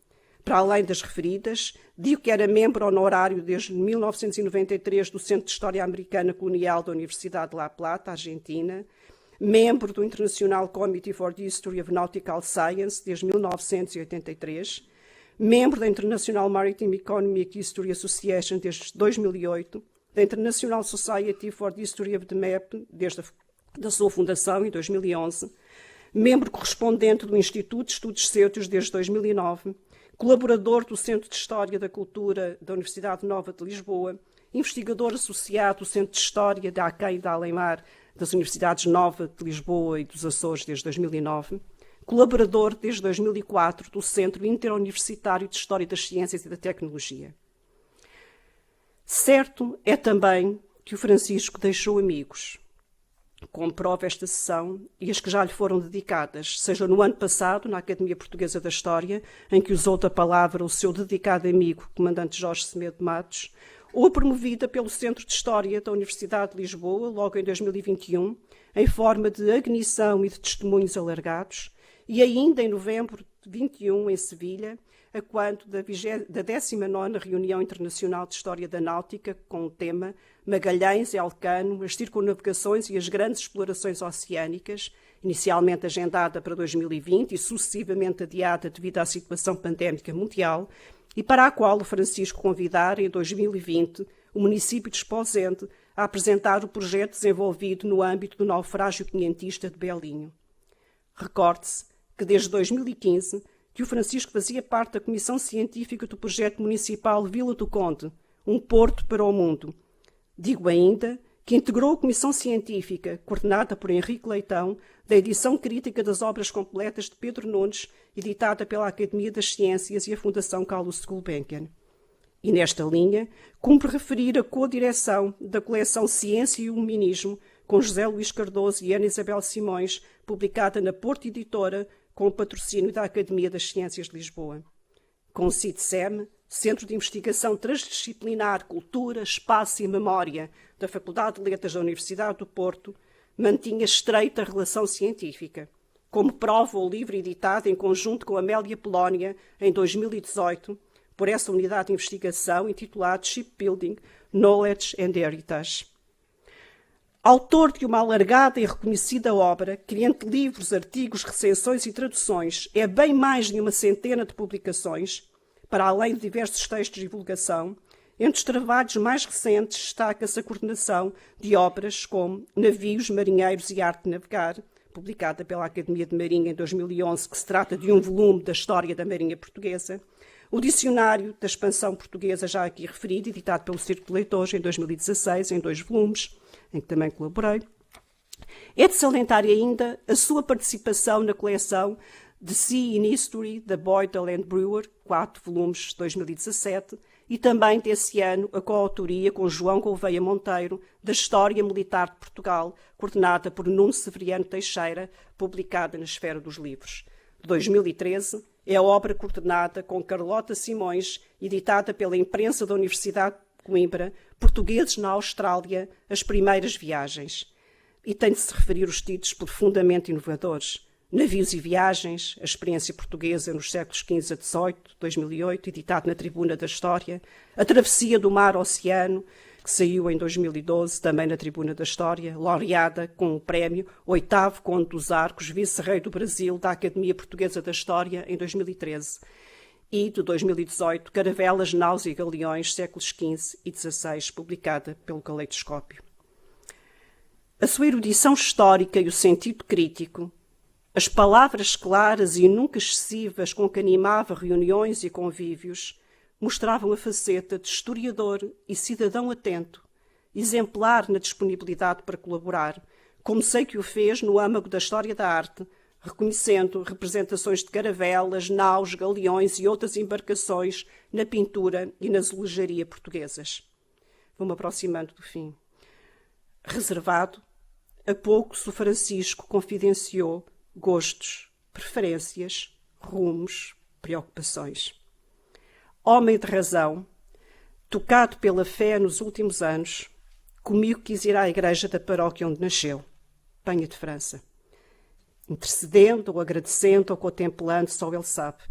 Para além das referidas, digo que era membro honorário desde 1993 do Centro de História Americana Colonial da Universidade de La Plata, Argentina, membro do International Committee for the History of Nautical Science desde 1983, membro da International Maritime Economic History Association desde 2008, da International Society for the History of the Map desde a sua fundação em 2011, membro correspondente do Instituto de Estudos Cêuteos desde 2009, colaborador do Centro de História da Cultura da Universidade Nova de Lisboa, investigador associado do Centro de História da Aquém e da Além-Mar das Universidades Nova de Lisboa e dos Açores desde 2009, colaborador desde 2004 do Centro Interuniversitário de História das Ciências e da Tecnologia. Certo é também que o Francisco deixou amigos. Comprova esta sessão e as que já lhe foram dedicadas, seja no ano passado, na Academia Portuguesa da História, em que usou da palavra o seu dedicado amigo, comandante Jorge Semedo Matos, ou promovida pelo Centro de História da Universidade de Lisboa, logo em 2021, em forma de agnição e de testemunhos alargados, e ainda em novembro de 21, em Sevilha, a quanto da 19ª Reunião Internacional de História da Náutica, com o tema Magalhães e Elcano, as circunnavegações e as grandes explorações oceânicas, inicialmente agendada para 2020 e sucessivamente adiada devido à situação pandémica mundial, e para a qual o Francisco convidara, em 2020, o município de Esposende a apresentar o projeto desenvolvido no âmbito do naufrágio quinhentista de Belinho. Recorde-se que, desde 2015, que o Francisco fazia parte da Comissão Científica do Projeto Municipal Vila do Conde, um porto para o mundo. Digo ainda que integrou a Comissão Científica, coordenada por Henrique Leitão, da edição crítica das obras completas de Pedro Nunes, editada pela Academia das Ciências e a Fundação Carlos Gulbenkian. E nesta linha, cumpre referir a co-direção da coleção Ciência e Iluminismo, com José Luís Cardoso e Ana Isabel Simões, publicada na Porto Editora, com o patrocínio da Academia das Ciências de Lisboa. Com o CITSEM, Centro de Investigação Transdisciplinar, Cultura, Espaço e Memória, da Faculdade de Letras da Universidade do Porto, mantinha estreita relação científica. Como prova o livro editado em conjunto com Amélia Polónia, em 2018, por essa unidade de investigação intitulado Shipbuilding, Knowledge and Heritage. Autor de uma alargada e reconhecida obra, que entre livros, artigos, recensões e traduções é bem mais de uma centena de publicações, para além de diversos textos de divulgação, entre os trabalhos mais recentes destaca-se a coordenação de obras como Navios, Marinheiros e Arte de Navegar, publicada pela Academia de Marinha em 2011, que se trata de um volume da história da Marinha Portuguesa, o Dicionário da Expansão Portuguesa, já aqui referido, editado pelo Círculo de Leitores em 2016, em 2 volumes, em que também colaborei. É de salientar ainda a sua participação na coleção The Sea in History, da Boydell and Brewer, 4 volumes, 2017, e também desse ano a coautoria com João Gouveia Monteiro da História Militar de Portugal, coordenada por Nuno Severiano Teixeira, publicada na Esfera dos Livros. De 2013, é a obra coordenada com Carlota Simões, editada pela imprensa da Universidade de Coimbra, Portugueses na Austrália, as primeiras viagens. E tem de se referir os títulos profundamente inovadores. Navios e Viagens, a experiência portuguesa nos séculos XV a XVIII, 2008, editado na Tribuna da História. A Travessia do Mar-Oceano, que saiu em 2012, também na Tribuna da História, laureada com o prémio 8º Conde dos Arcos, vice-rei do Brasil, da Academia Portuguesa da História, em 2013. E, de 2018, Caravelas, Naus e Galeões, séculos XV e XVI, publicada pelo Caleidoscópio. A sua erudição histórica e o sentido crítico, as palavras claras e nunca excessivas com que animava reuniões e convívios, mostravam a faceta de historiador e cidadão atento, exemplar na disponibilidade para colaborar, como sei que o fez no âmago da história da arte, reconhecendo representações de caravelas, naus, galeões e outras embarcações na pintura e na azulejaria portuguesas. Vou-me aproximando do fim. Reservado, a pouco o Francisco confidenciou gostos, preferências, rumos, preocupações. Homem de razão, tocado pela fé nos últimos anos, comigo quis ir à igreja da paróquia onde nasceu, Penha de França. Intercedendo ou agradecendo ou contemplando, só ele sabe.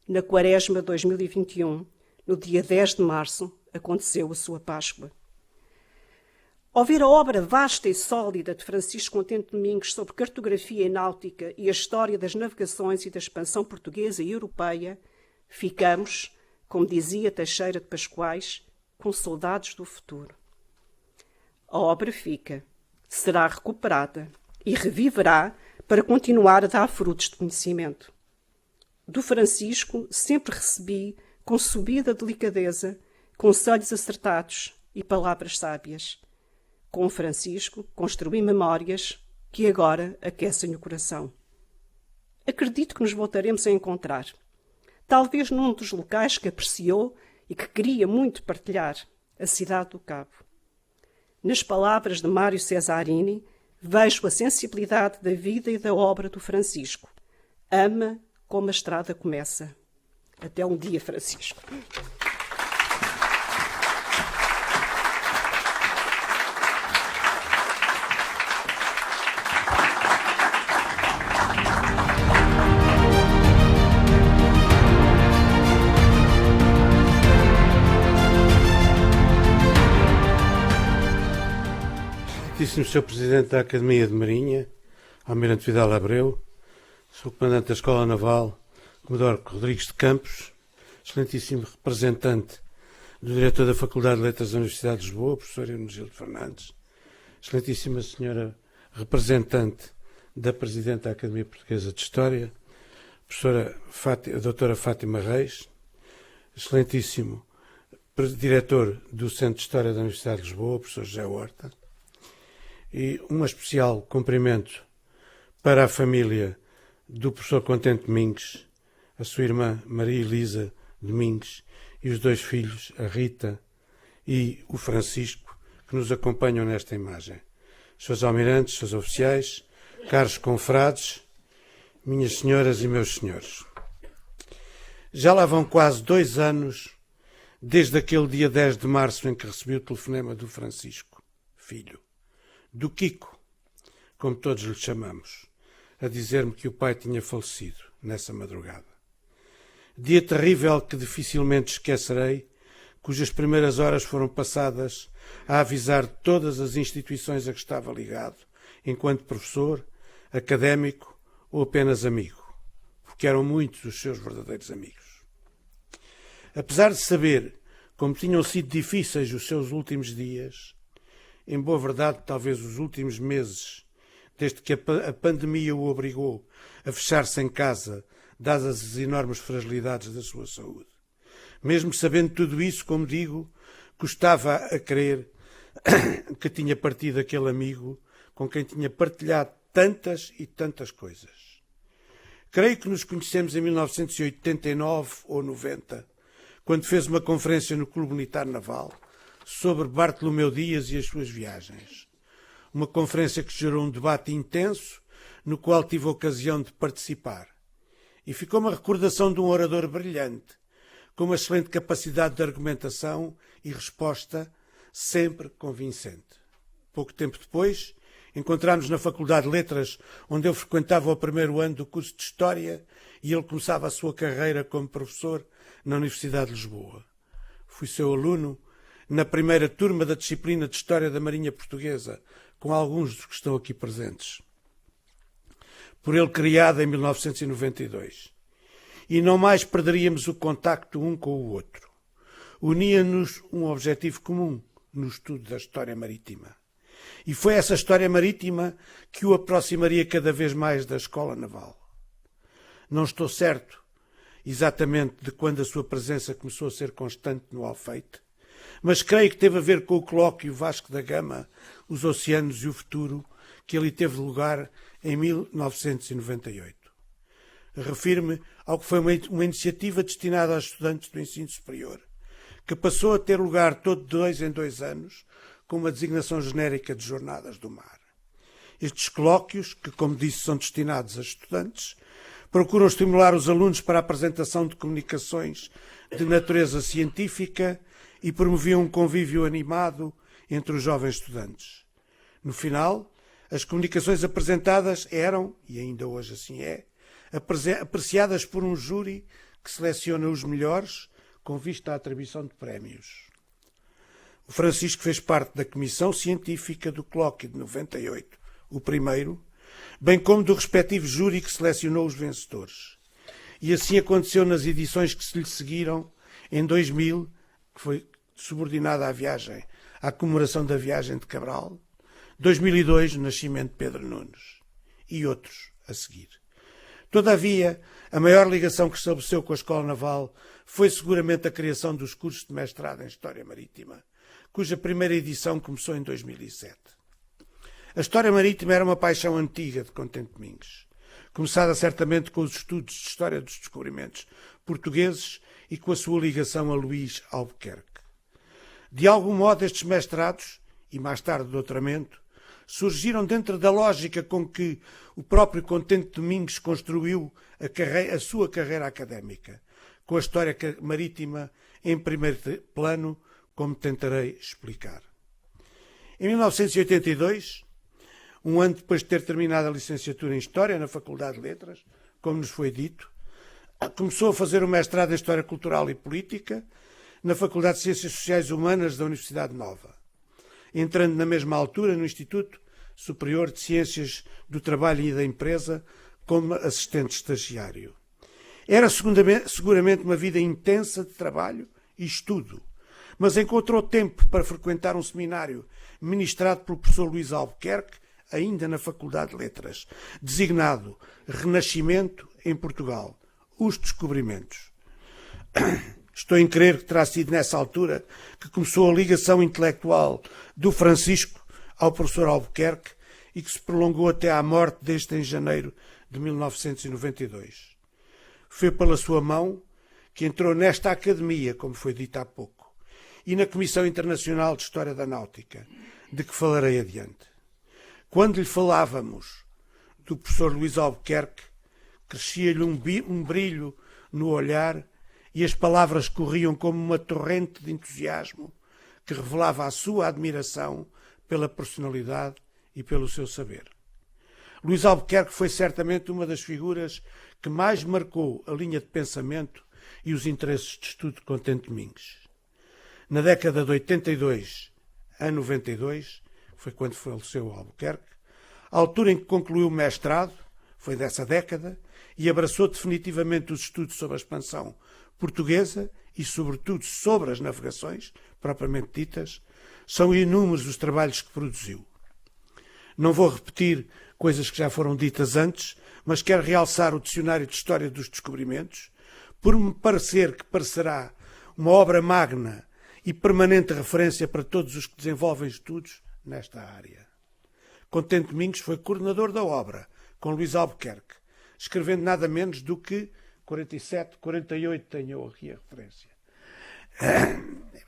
Na Quaresma de 2021, no dia 10 de março, aconteceu a sua Páscoa. Ao ver a obra vasta e sólida de Francisco Contente Domingos sobre cartografia e náutica e a história das navegações e da expansão portuguesa e europeia, ficamos, como dizia Teixeira de Pascoais, com saudades do futuro. A obra fica, será recuperada e reviverá para continuar a dar frutos de conhecimento. Do Francisco sempre recebi, com subida delicadeza, conselhos acertados e palavras sábias. Com o Francisco construí memórias que agora aquecem o coração. Acredito que nos voltaremos a encontrar, talvez num dos locais que apreciou e que queria muito partilhar, a Cidade do Cabo. Nas palavras de Mário Cesarini, vejo a sensibilidade da vida e da obra do Francisco. Ama como a estrada começa. Até um dia, Francisco. Excelentíssimo Sr. Presidente da Academia de Marinha, Almirante Vidal Abreu, Sr. Comandante da Escola Naval, Comodoro Rodrigues de Campos, Excelentíssimo Representante do Diretor da Faculdade de Letras da Universidade de Lisboa, Professor Hermenegildo Fernandes, Excelentíssima Senhora Representante da Presidente da Academia Portuguesa de História, a doutora Fátima Reis, excelentíssimo diretor do Centro de História da Universidade de Lisboa, professor José Horta, e um especial cumprimento para a família do professor Contente Domingues, a sua irmã Maria Elisa Domingues e os dois filhos, a Rita e o Francisco, que nos acompanham nesta imagem. Seus almirantes, seus oficiais, caros confrades, minhas senhoras e meus senhores. Já lá vão quase 2 anos desde aquele dia 10 de março em que recebi o telefonema do Francisco, filho, do Kiko, como todos lhe chamamos, a dizer-me que o pai tinha falecido nessa madrugada. Dia terrível que dificilmente esquecerei, cujas primeiras horas foram passadas a avisar todas as instituições a que estava ligado, enquanto professor, académico ou apenas amigo, porque eram muitos os seus verdadeiros amigos. Apesar de saber como tinham sido difíceis os seus últimos dias, em boa verdade talvez os últimos meses, desde que a pandemia o obrigou a fechar-se em casa, dadas as enormes fragilidades da sua saúde. Mesmo sabendo tudo isso, como digo, custava a crer que tinha partido aquele amigo com quem tinha partilhado tantas e tantas coisas. Creio que nos conhecemos em 1989 ou 90, quando fez uma conferência no Clube Militar Naval sobre Bartolomeu Dias e as suas viagens. Uma conferência que gerou um debate intenso, no qual tive a ocasião de participar. E ficou uma recordação de um orador brilhante, com uma excelente capacidade de argumentação e resposta, sempre convincente. Pouco tempo depois, encontrámos na Faculdade de Letras, onde eu frequentava o primeiro ano do curso de História, e ele começava a sua carreira como professor na Universidade de Lisboa. Fui seu aluno na primeira turma da disciplina de História da Marinha Portuguesa, com alguns dos que estão aqui presentes. Por ele criada em 1992. E não mais perderíamos o contacto um com o outro. Unia-nos um objetivo comum no estudo da história marítima. E foi essa história marítima que o aproximaria cada vez mais da Escola Naval. Não estou certo exatamente de quando a sua presença começou a ser constante no Alfeite, mas creio que teve a ver com o colóquio Vasco da Gama, os Oceanos e o Futuro, que ali teve lugar em 1998. Refiro-me ao que foi uma iniciativa destinada aos estudantes do ensino superior, que passou a ter lugar todo de 2 em 2 anos, com uma designação genérica de Jornadas do Mar. Estes colóquios, que como disse são destinados a estudantes, procuram estimular os alunos para a apresentação de comunicações de natureza científica e promoviam um convívio animado entre os jovens estudantes. No final, as comunicações apresentadas eram, e ainda hoje assim é, apreciadas por um júri que seleciona os melhores com vista à atribuição de prémios. O Francisco fez parte da Comissão Científica do Colóquio de 98, o primeiro, bem como do respectivo júri que selecionou os vencedores. E assim aconteceu nas edições que se lhe seguiram, em 2000, que foi subordinada à viagem, à comemoração da viagem de Cabral, 2002, o nascimento de Pedro Nunes, e outros a seguir. Todavia, a maior ligação que estabeleceu com a Escola Naval foi seguramente a criação dos cursos de mestrado em História Marítima, cuja primeira edição começou em 2007. A História Marítima era uma paixão antiga de Contente Domingues, começada certamente com os estudos de História dos Descobrimentos portugueses e com a sua ligação a Luís Albuquerque. De algum modo, estes mestrados, e mais tarde o doutoramento, surgiram dentro da lógica com que o próprio Contente Domingues construiu a sua carreira académica, com a história marítima em primeiro plano, como tentarei explicar. Em 1982, um ano depois de ter terminado a licenciatura em História na Faculdade de Letras, como nos foi dito, começou a fazer o mestrado em História Cultural e Política na Faculdade de Ciências Sociais e Humanas da Universidade Nova, entrando na mesma altura no Instituto Superior de Ciências do Trabalho e da Empresa como assistente estagiário. Era seguramente uma vida intensa de trabalho e estudo, mas encontrou tempo para frequentar um seminário ministrado pelo professor Luís Albuquerque, ainda na Faculdade de Letras, designado Renascimento em Portugal, os descobrimentos. Estou em crer que terá sido nessa altura que começou a ligação intelectual do Francisco ao professor Albuquerque e que se prolongou até à morte deste em janeiro de 1992. Foi pela sua mão que entrou nesta academia, como foi dito há pouco, e na Comissão Internacional de História da Náutica, de que falarei adiante. Quando lhe falávamos do professor Luís Albuquerque, crescia-lhe um brilho no olhar e as palavras corriam como uma torrente de entusiasmo que revelava a sua admiração pela personalidade e pelo seu saber. Luís Albuquerque foi certamente uma das figuras que mais marcou a linha de pensamento e os interesses de estudo de Contente Domingos. Na década de 82 a 92, foi quando faleceu Albuquerque, a altura em que concluiu o mestrado, foi dessa década, e abraçou definitivamente os estudos sobre a expansão portuguesa e, sobretudo, sobre as navegações, propriamente ditas, são inúmeros os trabalhos que produziu. Não vou repetir coisas que já foram ditas antes, mas quero realçar o Dicionário de História dos Descobrimentos, por me parecer que parecerá uma obra magna e permanente referência para todos os que desenvolvem estudos nesta área. Contente Domingos foi coordenador da obra, com Luís Albuquerque, escrevendo nada menos do que 47, 48, tenho aqui a referência.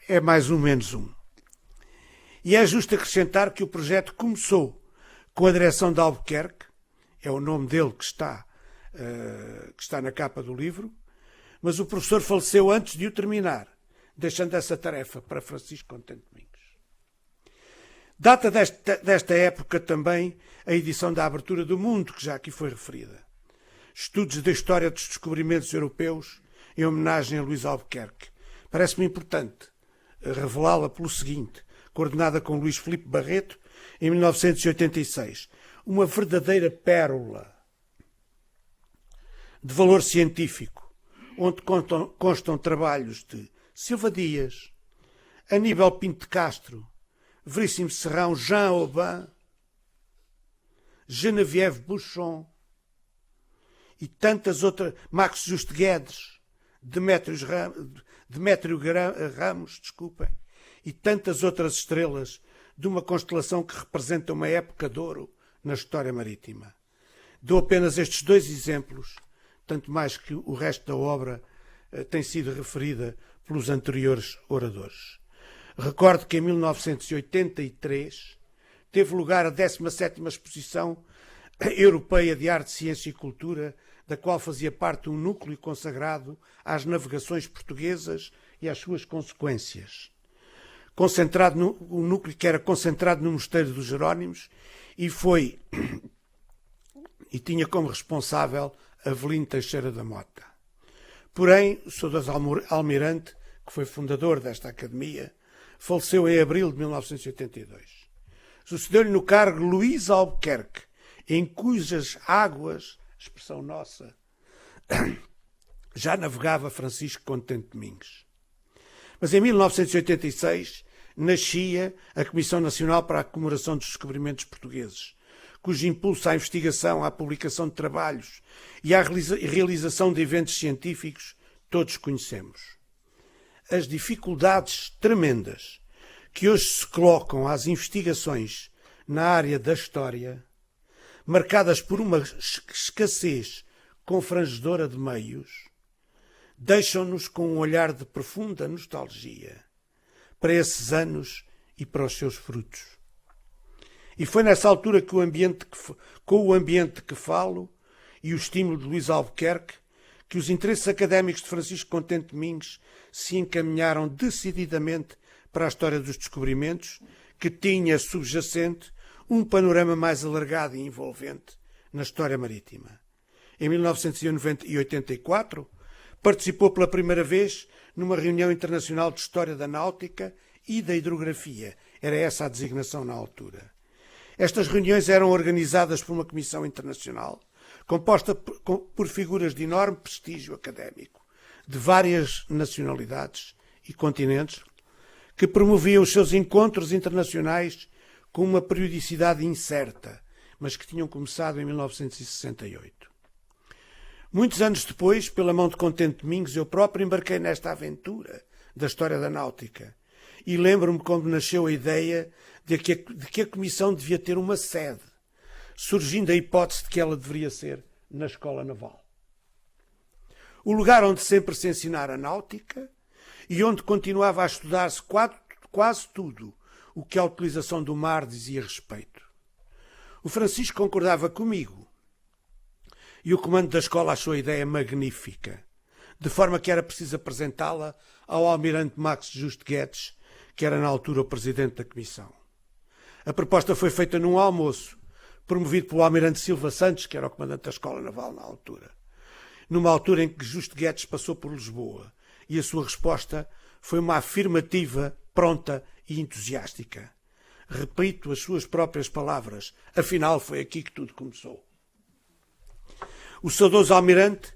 É mais um menos um. E é justo acrescentar que o projeto começou com a direção de Albuquerque, é o nome dele que está na capa do livro, mas o professor faleceu antes de o terminar, deixando essa tarefa para Francisco Contente Domingos. Data desta época também a edição da Abertura do Mundo, que já aqui foi referida. Estudos da história dos descobrimentos europeus em homenagem a Luís Albuquerque. Parece-me importante revelá-la pelo seguinte, coordenada com Luís Filipe Barreto, em 1986. Uma verdadeira pérola de valor científico, onde constam trabalhos de Silva Dias, Aníbal Pinto de Castro, Veríssimo Serrão, Jean Aubin, Geneviève Buchon e tantas outras, Max Juste Guedes, Demétrio Ramos, e tantas outras estrelas de uma constelação que representa uma época de ouro na história marítima. Dou apenas estes dois exemplos, tanto mais que o resto da obra tem sido referida pelos anteriores oradores. Recordo que em 1983 teve lugar a 17ª Exposição Europeia de Arte, Ciência e Cultura, da qual fazia parte um núcleo consagrado às navegações portuguesas e às suas consequências. Um núcleo que era concentrado no Mosteiro dos Jerónimos e tinha como responsável Avelino Teixeira da Mota. Porém, o saudoso almirante, que foi fundador desta academia, faleceu em abril de 1982. Sucedeu-lhe no cargo Luís Albuquerque, em cujas águas, expressão nossa, já navegava Francisco Contente Domingos. Mas em 1986 nascia a Comissão Nacional para a Comemoração dos Descobrimentos Portugueses, cujo impulso à investigação, à publicação de trabalhos e à realização de eventos científicos todos conhecemos. As dificuldades tremendas que hoje se colocam às investigações na área da história, marcadas por uma escassez confrangedora de meios, deixam-nos com um olhar de profunda nostalgia para esses anos e para os seus frutos. E foi nessa altura que com o ambiente que falo e o estímulo de Luís Albuquerque, que os interesses académicos de Francisco Contente Domingos se encaminharam decididamente para a história dos descobrimentos, que tinha subjacente um panorama mais alargado e envolvente na história marítima. Em 1984, participou pela primeira vez numa reunião internacional de História da Náutica e da Hidrografia. Era essa a designação na altura. Estas reuniões eram organizadas por uma comissão internacional, composta por figuras de enorme prestígio académico, de várias nacionalidades e continentes, que promoviam os seus encontros internacionais com uma periodicidade incerta, mas que tinham começado em 1968. Muitos anos depois, pela mão de Contente Domingos, eu próprio embarquei nesta aventura da história da náutica. E lembro-me como nasceu a ideia de que a Comissão devia ter uma sede, surgindo a hipótese de que ela deveria ser na Escola Naval. O lugar onde sempre se ensinara a náutica e onde continuava a estudar-se quase tudo o que a utilização do mar dizia respeito. O Francisco concordava comigo e o comando da escola achou a ideia magnífica, de forma que era preciso apresentá-la ao almirante Max Justo Guedes, que era na altura o presidente da comissão. A proposta foi feita num almoço, promovido pelo almirante Silva Santos, que era o comandante da escola naval na altura, numa altura em que Justo Guedes passou por Lisboa, e a sua resposta foi uma afirmativa, pronta e entusiástica. Repito as suas próprias palavras, afinal foi aqui que tudo começou. O saudoso almirante,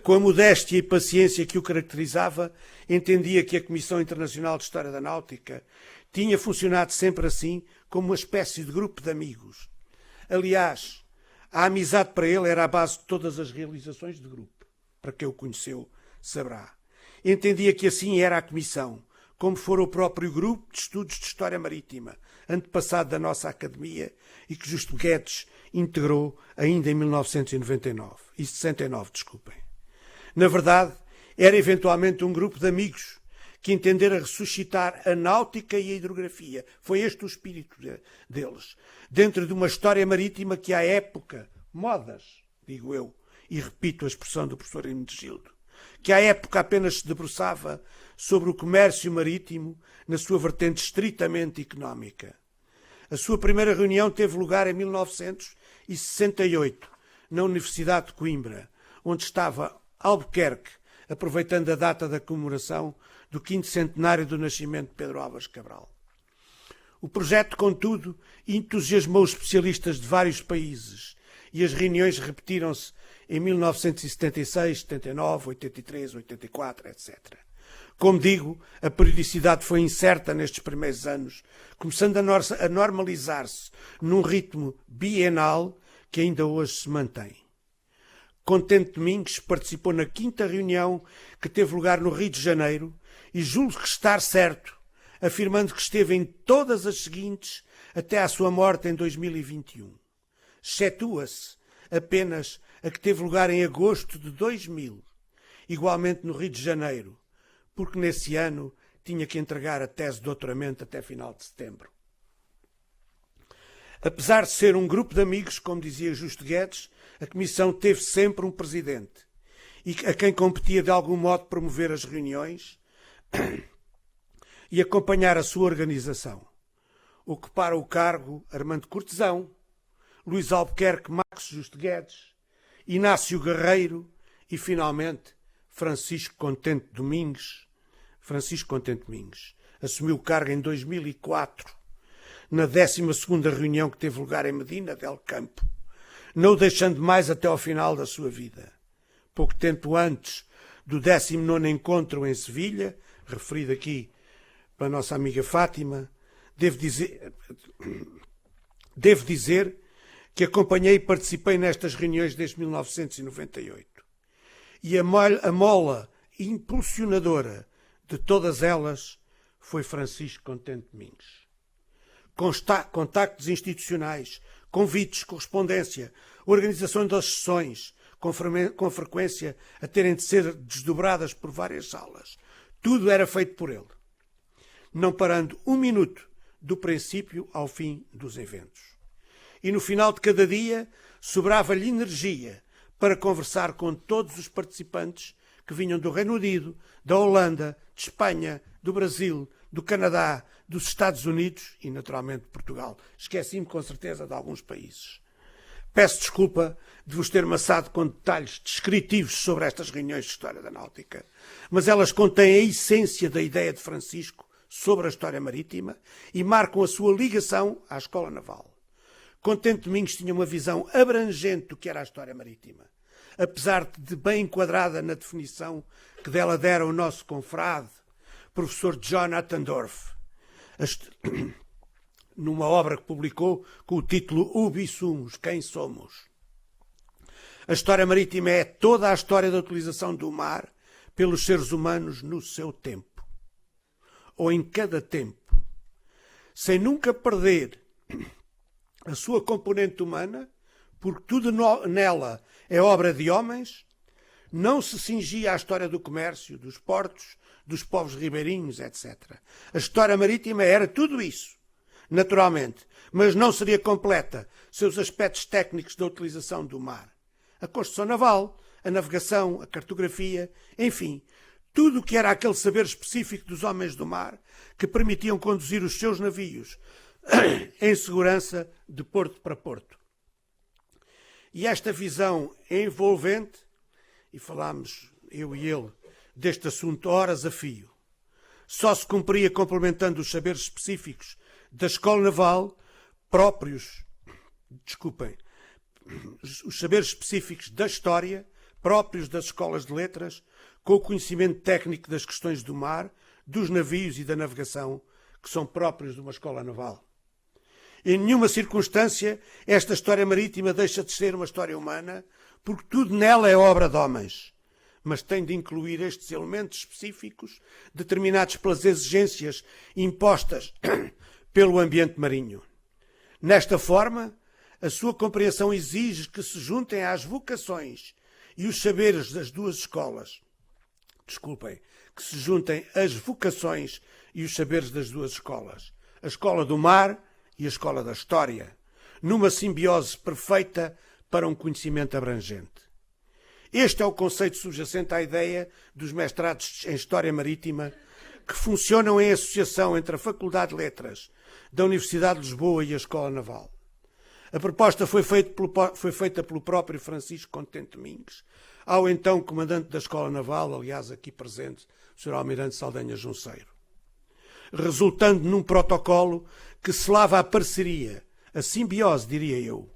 com a modéstia e paciência que o caracterizava, entendia que a Comissão Internacional de História da Náutica tinha funcionado sempre assim, como uma espécie de grupo de amigos. Aliás, a amizade para ele era a base de todas as realizações de grupo. Para quem o conheceu, saberá. Entendia que assim era a Comissão, como fora o próprio Grupo de Estudos de História Marítima, antepassado da nossa Academia, e que Justo Guedes integrou ainda em 1969, desculpem. Na verdade, era eventualmente um grupo de amigos que entendera ressuscitar a náutica e a hidrografia. Foi este o espírito deles. Dentro de uma história marítima que à época, modas, digo eu, e repito a expressão do professor Hermenegildo, que à época apenas se debruçava sobre o comércio marítimo na sua vertente estritamente económica. A sua primeira reunião teve lugar em 1968, na Universidade de Coimbra, onde estava Albuquerque, aproveitando a data da comemoração do 5º centenário do nascimento de Pedro Álvares Cabral. O projeto, contudo, entusiasmou os especialistas de vários países e as reuniões repetiram-se em 1976, 79, 83, 84, etc. Como digo, a periodicidade foi incerta nestes primeiros anos, começando a normalizar-se num ritmo bienal que ainda hoje se mantém. Contente Domingos participou na 5ª reunião que teve lugar no Rio de Janeiro e julgo que estar certo, afirmando que esteve em todas as seguintes até à sua morte em 2021. Excetua-se apenas a que teve lugar em agosto de 2000, igualmente no Rio de Janeiro, porque nesse ano tinha que entregar a tese de doutoramento até final de setembro. Apesar de ser um grupo de amigos, como dizia Justo Guedes, a Comissão teve sempre um presidente, e a quem competia de algum modo promover as reuniões e acompanhar a sua organização. Ocuparam o cargo Armando Cortesão, Luís Albuquerque Max Justo Guedes, Inácio Guerreiro e, finalmente, Francisco Contente Domingos. Assumiu o cargo em 2004, na 12ª reunião que teve lugar em Medina del Campo, não o deixando mais até ao final da sua vida. Pouco tempo antes do 19º encontro em Sevilha, referido aqui pela nossa amiga Fátima, devo dizer que acompanhei e participei nestas reuniões desde 1998. E a mola impulsionadora de todas elas foi Francisco Contente Domingos. Contactos institucionais, convites, correspondência, organização das sessões, com frequência a terem de ser desdobradas por várias salas. Tudo era feito por ele, não parando um minuto do princípio ao fim dos eventos. E no final de cada dia sobrava-lhe energia para conversar com todos os participantes que vinham do Reino Unido, da Holanda, de Espanha, do Brasil, do Canadá, dos Estados Unidos e, naturalmente, de Portugal. Esqueci-me, com certeza, de alguns países. Peço desculpa de vos ter maçado com detalhes descritivos sobre estas reuniões de História da Náutica, mas elas contêm a essência da ideia de Francisco sobre a história marítima e marcam a sua ligação à Escola Naval. Contente Domingos tinha uma visão abrangente do que era a história marítima, apesar de bem enquadrada na definição que dela dera o nosso confrade, professor John Attendorf, numa obra que publicou com o título Ubi Sumus, Quem Somos. A história marítima é toda a história da utilização do mar pelos seres humanos no seu tempo, ou em cada tempo, sem nunca perder a sua componente humana, porque tudo nela é obra de homens. Não se cingia à história do comércio, dos portos, dos povos ribeirinhos, etc. A história marítima era tudo isso, naturalmente, mas não seria completa sem os aspectos técnicos da utilização do mar. A construção naval, a navegação, a cartografia, enfim, tudo o que era aquele saber específico dos homens do mar que permitiam conduzir os seus navios em segurança de porto para porto. E esta visão envolvente, e falámos, eu e ele, deste assunto horas a fio, só se cumpria complementando os saberes específicos da escola naval os saberes específicos da história, próprios das escolas de letras, com o conhecimento técnico das questões do mar, dos navios e da navegação, que são próprios de uma escola naval. Em nenhuma circunstância esta história marítima deixa de ser uma história humana, porque tudo nela é obra de homens, mas tem de incluir estes elementos específicos determinados pelas exigências impostas pelo ambiente marinho. Nesta forma, a sua compreensão exige que se juntem às vocações e os saberes das duas escolas. Que se juntem as vocações e os saberes das duas escolas. A escola do mar e a escola da história, numa simbiose perfeita para um conhecimento abrangente. Este é o conceito subjacente à ideia dos mestrados em História Marítima, que funcionam em associação entre a Faculdade de Letras da Universidade de Lisboa e a Escola Naval. A proposta foi feita pelo próprio Francisco Contente Domingues, ao então comandante da Escola Naval, aliás aqui presente, o Sr. Almirante Saldanha Junceiro, resultando num protocolo que selava a parceria, a simbiose, diria eu.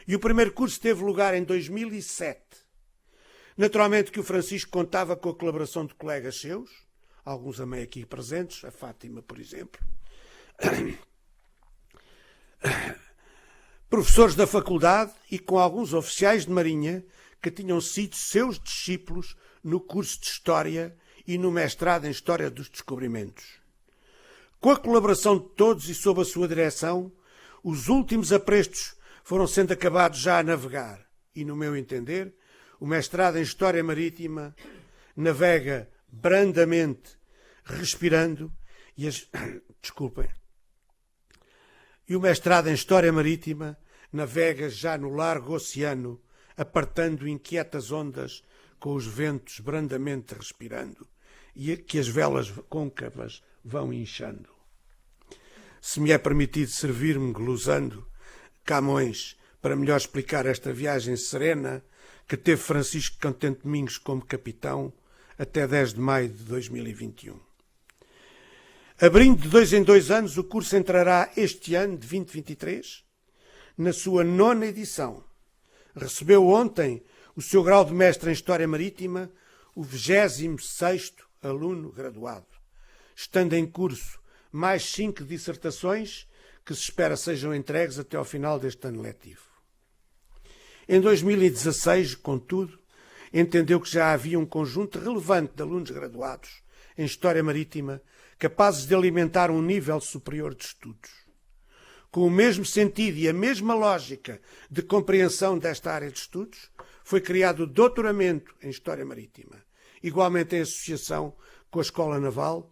E o primeiro curso teve lugar em 2007. Naturalmente que o Francisco contava com a colaboração de colegas seus, alguns também aqui presentes, a Fátima, por exemplo, professores da faculdade e com alguns oficiais de marinha que tinham sido seus discípulos no curso de História e no mestrado em História dos Descobrimentos. Com a colaboração de todos e sob a sua direção, os últimos aprestos foram sendo acabados já a navegar e, no meu entender, o mestrado em História Marítima navega brandamente, respirando, e o mestrado em História Marítima navega já no largo oceano, apartando inquietas ondas com os ventos brandamente respirando e que as velas côncavas vão inchando. Se me é permitido servir-me glosando Camões para melhor explicar esta viagem serena que teve Francisco Contente Domingues como capitão até 10 de maio de 2021. Abrindo de 2 em 2 anos, o curso entrará este ano de 2023 na sua 9ª edição. Recebeu ontem o seu grau de mestre em História Marítima, o 26º aluno graduado, estando em curso mais 5 dissertações que se espera sejam entregues até ao final deste ano letivo. Em 2016, contudo, entendeu que já havia um conjunto relevante de alunos graduados em História Marítima capazes de alimentar um nível superior de estudos. Com o mesmo sentido e a mesma lógica de compreensão desta área de estudos, foi criado o doutoramento em História Marítima, igualmente em associação com a Escola Naval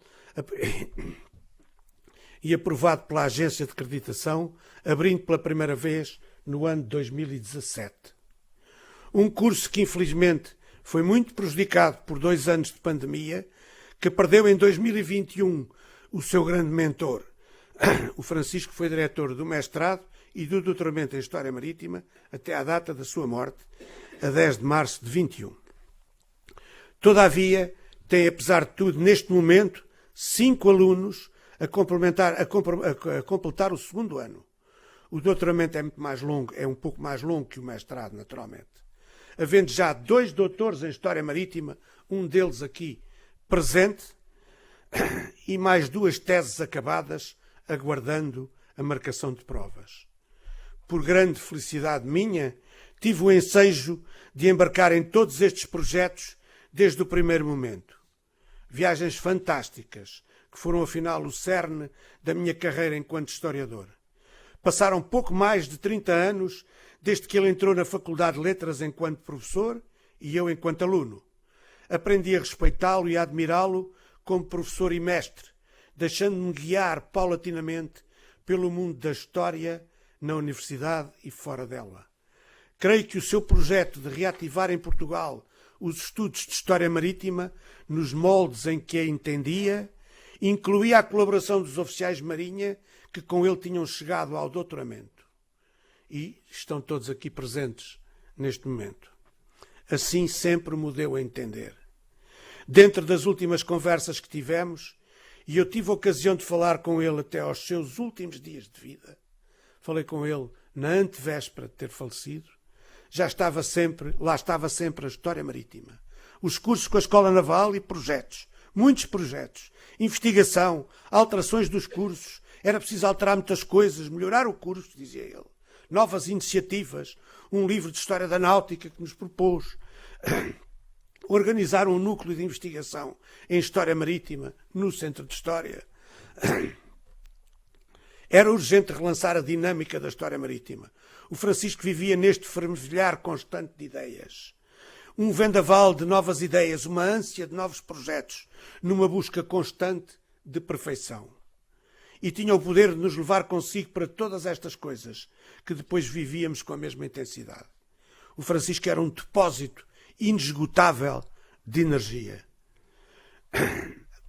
e aprovado pela Agência de Acreditação, abrindo pela primeira vez no ano de 2017. Um curso que, infelizmente, foi muito prejudicado por 2 anos de pandemia, que perdeu em 2021 o seu grande mentor. O Francisco foi diretor do mestrado e do doutoramento em História Marítima até à data da sua morte, a 10 de março de 21. Todavia, tem, apesar de tudo, neste momento, 5 alunos a completar o 2º ano. O doutoramento é muito mais longo, é um pouco mais longo que o mestrado, naturalmente. Havendo já 2 doutores em História Marítima, um deles aqui presente, e mais 2 teses acabadas, aguardando a marcação de provas. Por grande felicidade minha, tive o ensejo de embarcar em todos estes projetos desde o primeiro momento. Viagens fantásticas, que foram afinal o cerne da minha carreira enquanto historiador. Passaram pouco mais de 30 anos desde que ele entrou na Faculdade de Letras enquanto professor e eu enquanto aluno. Aprendi a respeitá-lo e a admirá-lo como professor e mestre, deixando-me guiar paulatinamente pelo mundo da história na universidade e fora dela. Creio que o seu projeto de reativar em Portugal os estudos de História Marítima, nos moldes em que a entendia, incluía a colaboração dos oficiais de marinha que com ele tinham chegado ao doutoramento. E estão todos aqui presentes neste momento. Assim sempre me deu a entender. Dentro das últimas conversas que tivemos, e eu tive a ocasião de falar com ele até aos seus últimos dias de vida, falei com ele na antevéspera de ter falecido, lá estava sempre a História Marítima. Os cursos com a Escola Naval e projetos, muitos projetos, investigação, alterações dos cursos, era preciso alterar muitas coisas, melhorar o curso, dizia ele. Novas iniciativas, um livro de História da Náutica que nos propôs, organizar um núcleo de investigação em História Marítima no Centro de História. Era urgente relançar a dinâmica da História Marítima. O Francisco vivia neste fervilhar constante de ideias. Um vendaval de novas ideias, uma ânsia de novos projetos, numa busca constante de perfeição. E tinha o poder de nos levar consigo para todas estas coisas, que depois vivíamos com a mesma intensidade. O Francisco era um depósito inesgotável de energia.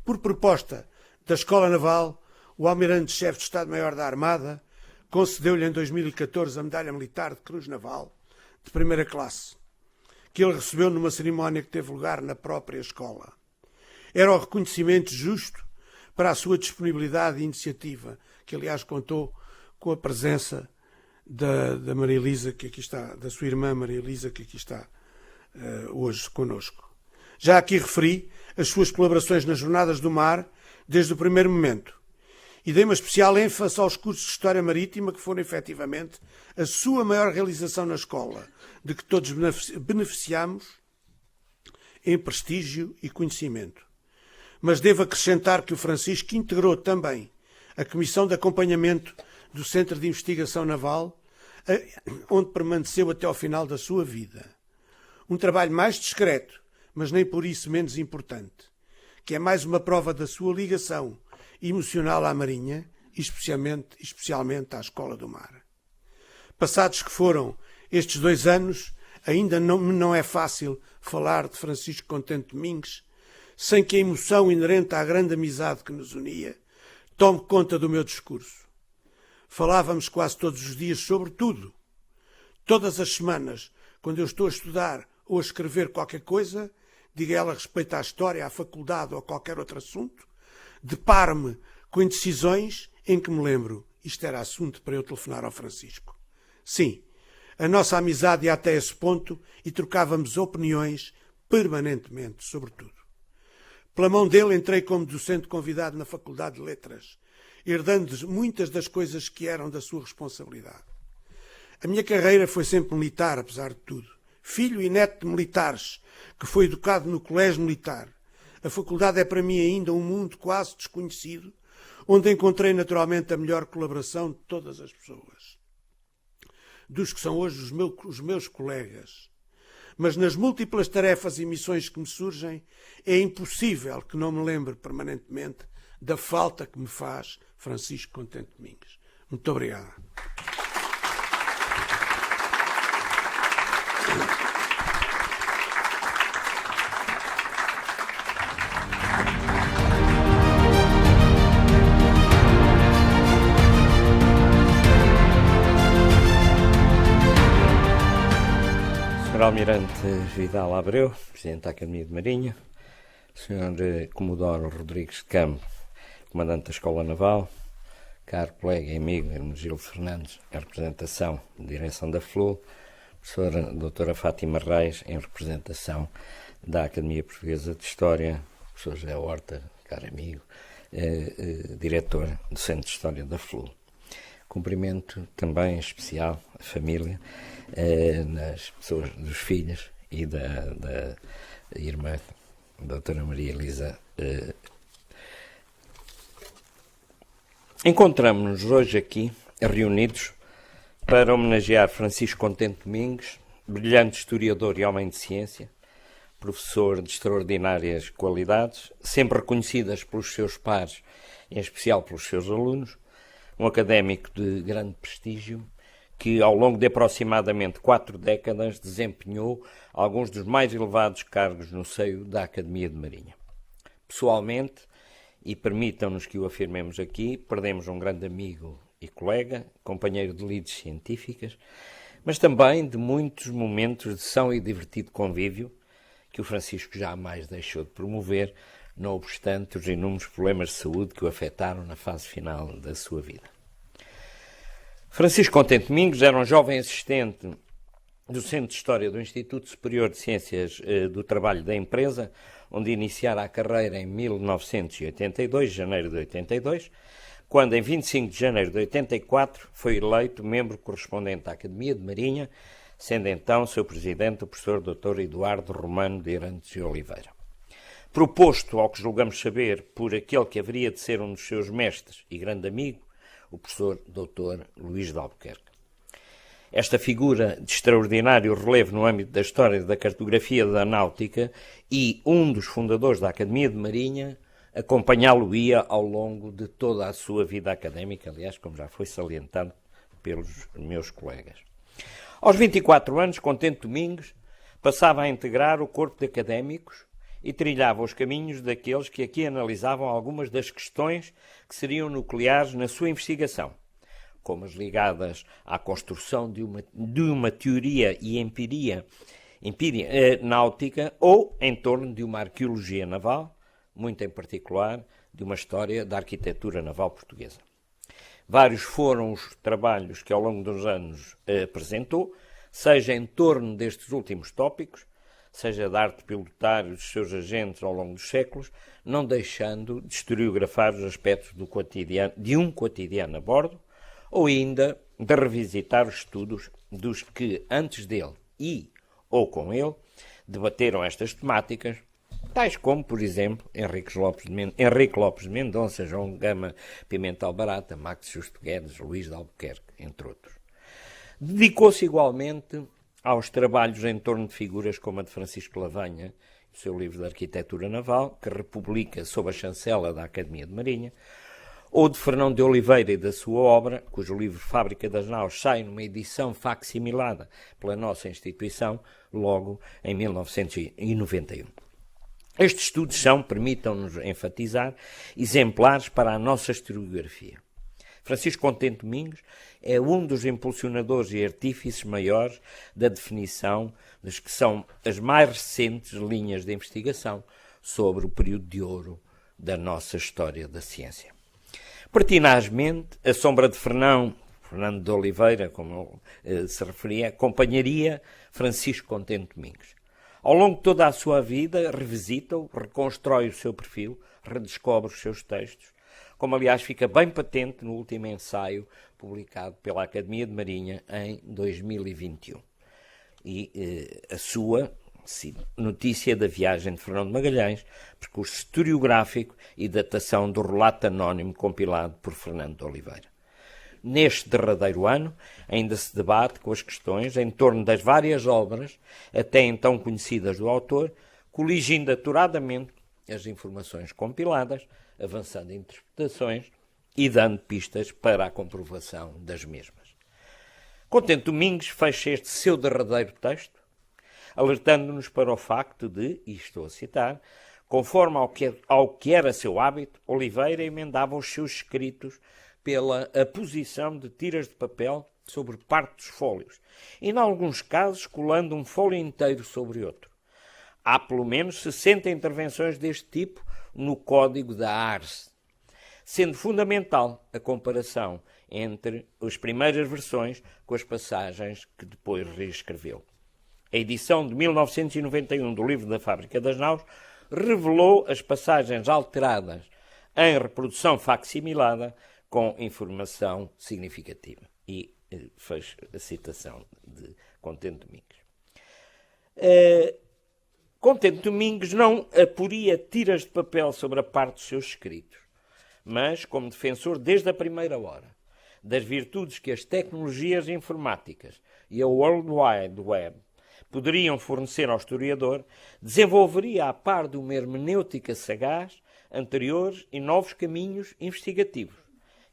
Por proposta da Escola Naval, o Almirante-Chefe de Estado-Maior da Armada concedeu-lhe em 2014 a Medalha Militar de Cruz Naval, de primeira classe, que ele recebeu numa cerimónia que teve lugar na própria escola. Era o reconhecimento justo para a sua disponibilidade e iniciativa, que aliás contou com a presença da Maria Elisa, que aqui está, da sua irmã Maria Elisa, que aqui está hoje connosco. Já aqui referi as suas colaborações nas Jornadas do Mar desde o primeiro momento e dei uma especial ênfase aos cursos de História Marítima, que foram efetivamente a sua maior realização na escola, de que todos beneficiamos em prestígio e conhecimento. Mas devo acrescentar que o Francisco integrou também a Comissão de Acompanhamento do Centro de Investigação Naval, onde permaneceu até ao final da sua vida. Um trabalho mais discreto, mas nem por isso menos importante, que é mais uma prova da sua ligação emocional à Marinha e especialmente à Escola do Mar. Passados que foram estes 2 anos, ainda não é fácil falar de Francisco Contente Domingues sem que a emoção inerente à grande amizade que nos unia tome conta do meu discurso. Falávamos quase todos os dias sobre tudo. Todas as semanas, quando eu estou a estudar ou a escrever qualquer coisa, diga ela respeito à história, à faculdade ou a qualquer outro assunto, deparo-me com indecisões em que me lembro, isto era assunto para eu telefonar ao Francisco. Sim, a nossa amizade ia até esse ponto e trocávamos opiniões permanentemente sobre tudo. Pela mão dele entrei como docente convidado na Faculdade de Letras, herdando muitas das coisas que eram da sua responsabilidade. A minha carreira foi sempre militar, apesar de tudo. Filho e neto de militares, que foi educado no colégio militar. A faculdade é para mim ainda um mundo quase desconhecido, onde encontrei naturalmente a melhor colaboração de todas as pessoas. Dos que são hoje os meus colegas. Mas nas múltiplas tarefas e missões que me surgem, é impossível que não me lembre permanentemente da falta que me faz Francisco Contente Domingues. Muito obrigado. Sr. Almirante Vidal Abreu, Presidente da Academia de Marinha, Sr. Comodoro Rodrigues de Campos, Comandante da Escola Naval, caro colega e amigo Hermenegildo Fernandes, em representação da direção da FLUL, Professora Doutora Fátima Reis, em representação da Academia Portuguesa de História, Professor José Horta, caro amigo, diretor do Centro de História da FLUL. Cumprimento também em especial a família, nas pessoas, dos filhos e da irmã, a doutora Maria Elisa. Encontramos-nos hoje aqui, reunidos, para homenagear Francisco Contente Domingos, brilhante historiador e homem de ciência, professor de extraordinárias qualidades, sempre reconhecidas pelos seus pares, em especial pelos seus alunos, um académico de grande prestígio, que ao longo de aproximadamente 4 décadas desempenhou alguns dos mais elevados cargos no seio da Academia de Marinha. Pessoalmente, e permitam-nos que o afirmemos aqui, perdemos um grande amigo e colega, companheiro de lides científicas, mas também de muitos momentos de são e divertido convívio que o Francisco jamais deixou de promover, não obstante os inúmeros problemas de saúde que o afetaram na fase final da sua vida. Francisco Contente Domingos era um jovem assistente do Centro de História do Instituto Superior de Ciências do Trabalho da Empresa, onde iniciara a carreira em 1982, janeiro de 82, quando em 25 de janeiro de 84 foi eleito membro correspondente à Academia de Marinha, sendo então seu presidente o professor Dr. Eduardo Romano de Arantes e Oliveira. Proposto, ao que julgamos saber, por aquele que haveria de ser um dos seus mestres e grande amigo, o professor Dr. Luís de Albuquerque. Esta figura de extraordinário relevo no âmbito da história da cartografia da náutica e um dos fundadores da Academia de Marinha, acompanhá-lo-ia ao longo de toda a sua vida académica, aliás, como já foi salientado pelos meus colegas. Aos 24 anos, Contente Domingos passava a integrar o corpo de académicos e trilhava os caminhos daqueles que aqui analisavam algumas das questões que seriam nucleares na sua investigação, como as ligadas à construção de uma teoria e empíria náutica ou em torno de uma arqueologia naval, muito em particular de uma história da arquitetura naval portuguesa. Vários foram os trabalhos que ao longo dos anos apresentou, seja em torno destes últimos tópicos, seja da arte de pilotar os seus agentes ao longo dos séculos, não deixando de historiografar os aspectos de um cotidiano a bordo, ou ainda de revisitar os estudos dos que antes dele ou com ele debateram estas temáticas, tais como, por exemplo, Henrique Lopes de Mendonça, João Gama Pimentel Barata, Max Justo Guedes, Luís de Albuquerque, entre outros. Dedicou-se igualmente aos trabalhos em torno de figuras como a de Francisco Lavanha, o seu livro de Arquitetura Naval, que republica sob a chancela da Academia de Marinha, ou de Fernão de Oliveira e da sua obra, cujo livro Fábrica das Naus sai numa edição facsimilada pela nossa instituição, logo em 1991. Estes estudos são, permitam-nos enfatizar, exemplares para a nossa historiografia. Francisco Contente Domingos é um dos impulsionadores e artífices maiores da definição das que são as mais recentes linhas de investigação sobre o período de ouro da nossa história da ciência. Pertinazmente, a sombra de Fernando de Oliveira, como se referia, acompanharia Francisco Contente Domingos. Ao longo de toda a sua vida, revisita-o, reconstrói o seu perfil, redescobre os seus textos, como aliás fica bem patente no último ensaio publicado pela Academia de Marinha em 2021. E a sua notícia da viagem de Fernão de Magalhães, percurso historiográfico e datação do relato anónimo compilado por Fernando de Oliveira. Neste derradeiro ano, ainda se debate com as questões em torno das várias obras, até então conhecidas do autor, coligindo aturadamente as informações compiladas, avançando interpretações e dando pistas para a comprovação das mesmas. Contente Domingos fecha este seu derradeiro texto, alertando-nos para o facto de, e estou a citar, conforme ao que era seu hábito, Oliveira emendava os seus escritos pela aposição de tiras de papel sobre parte dos fólios, e, em alguns casos, colando um fólio inteiro sobre outro. Há pelo menos 60 intervenções deste tipo no Código da Ars, sendo fundamental a comparação entre as primeiras versões com as passagens que depois reescreveu. A edição de 1991 do livro da Fábrica das Naus revelou as passagens alteradas em reprodução facsimilada com informação significativa. E fez a citação de Contente Domingos. Contente Domingos não aporia tiras de papel sobre a parte dos seus escritos, mas como defensor desde a primeira hora das virtudes que as tecnologias informáticas e a World Wide Web poderiam fornecer ao historiador, desenvolveria a par de uma hermenêutica sagaz, anteriores e novos caminhos investigativos,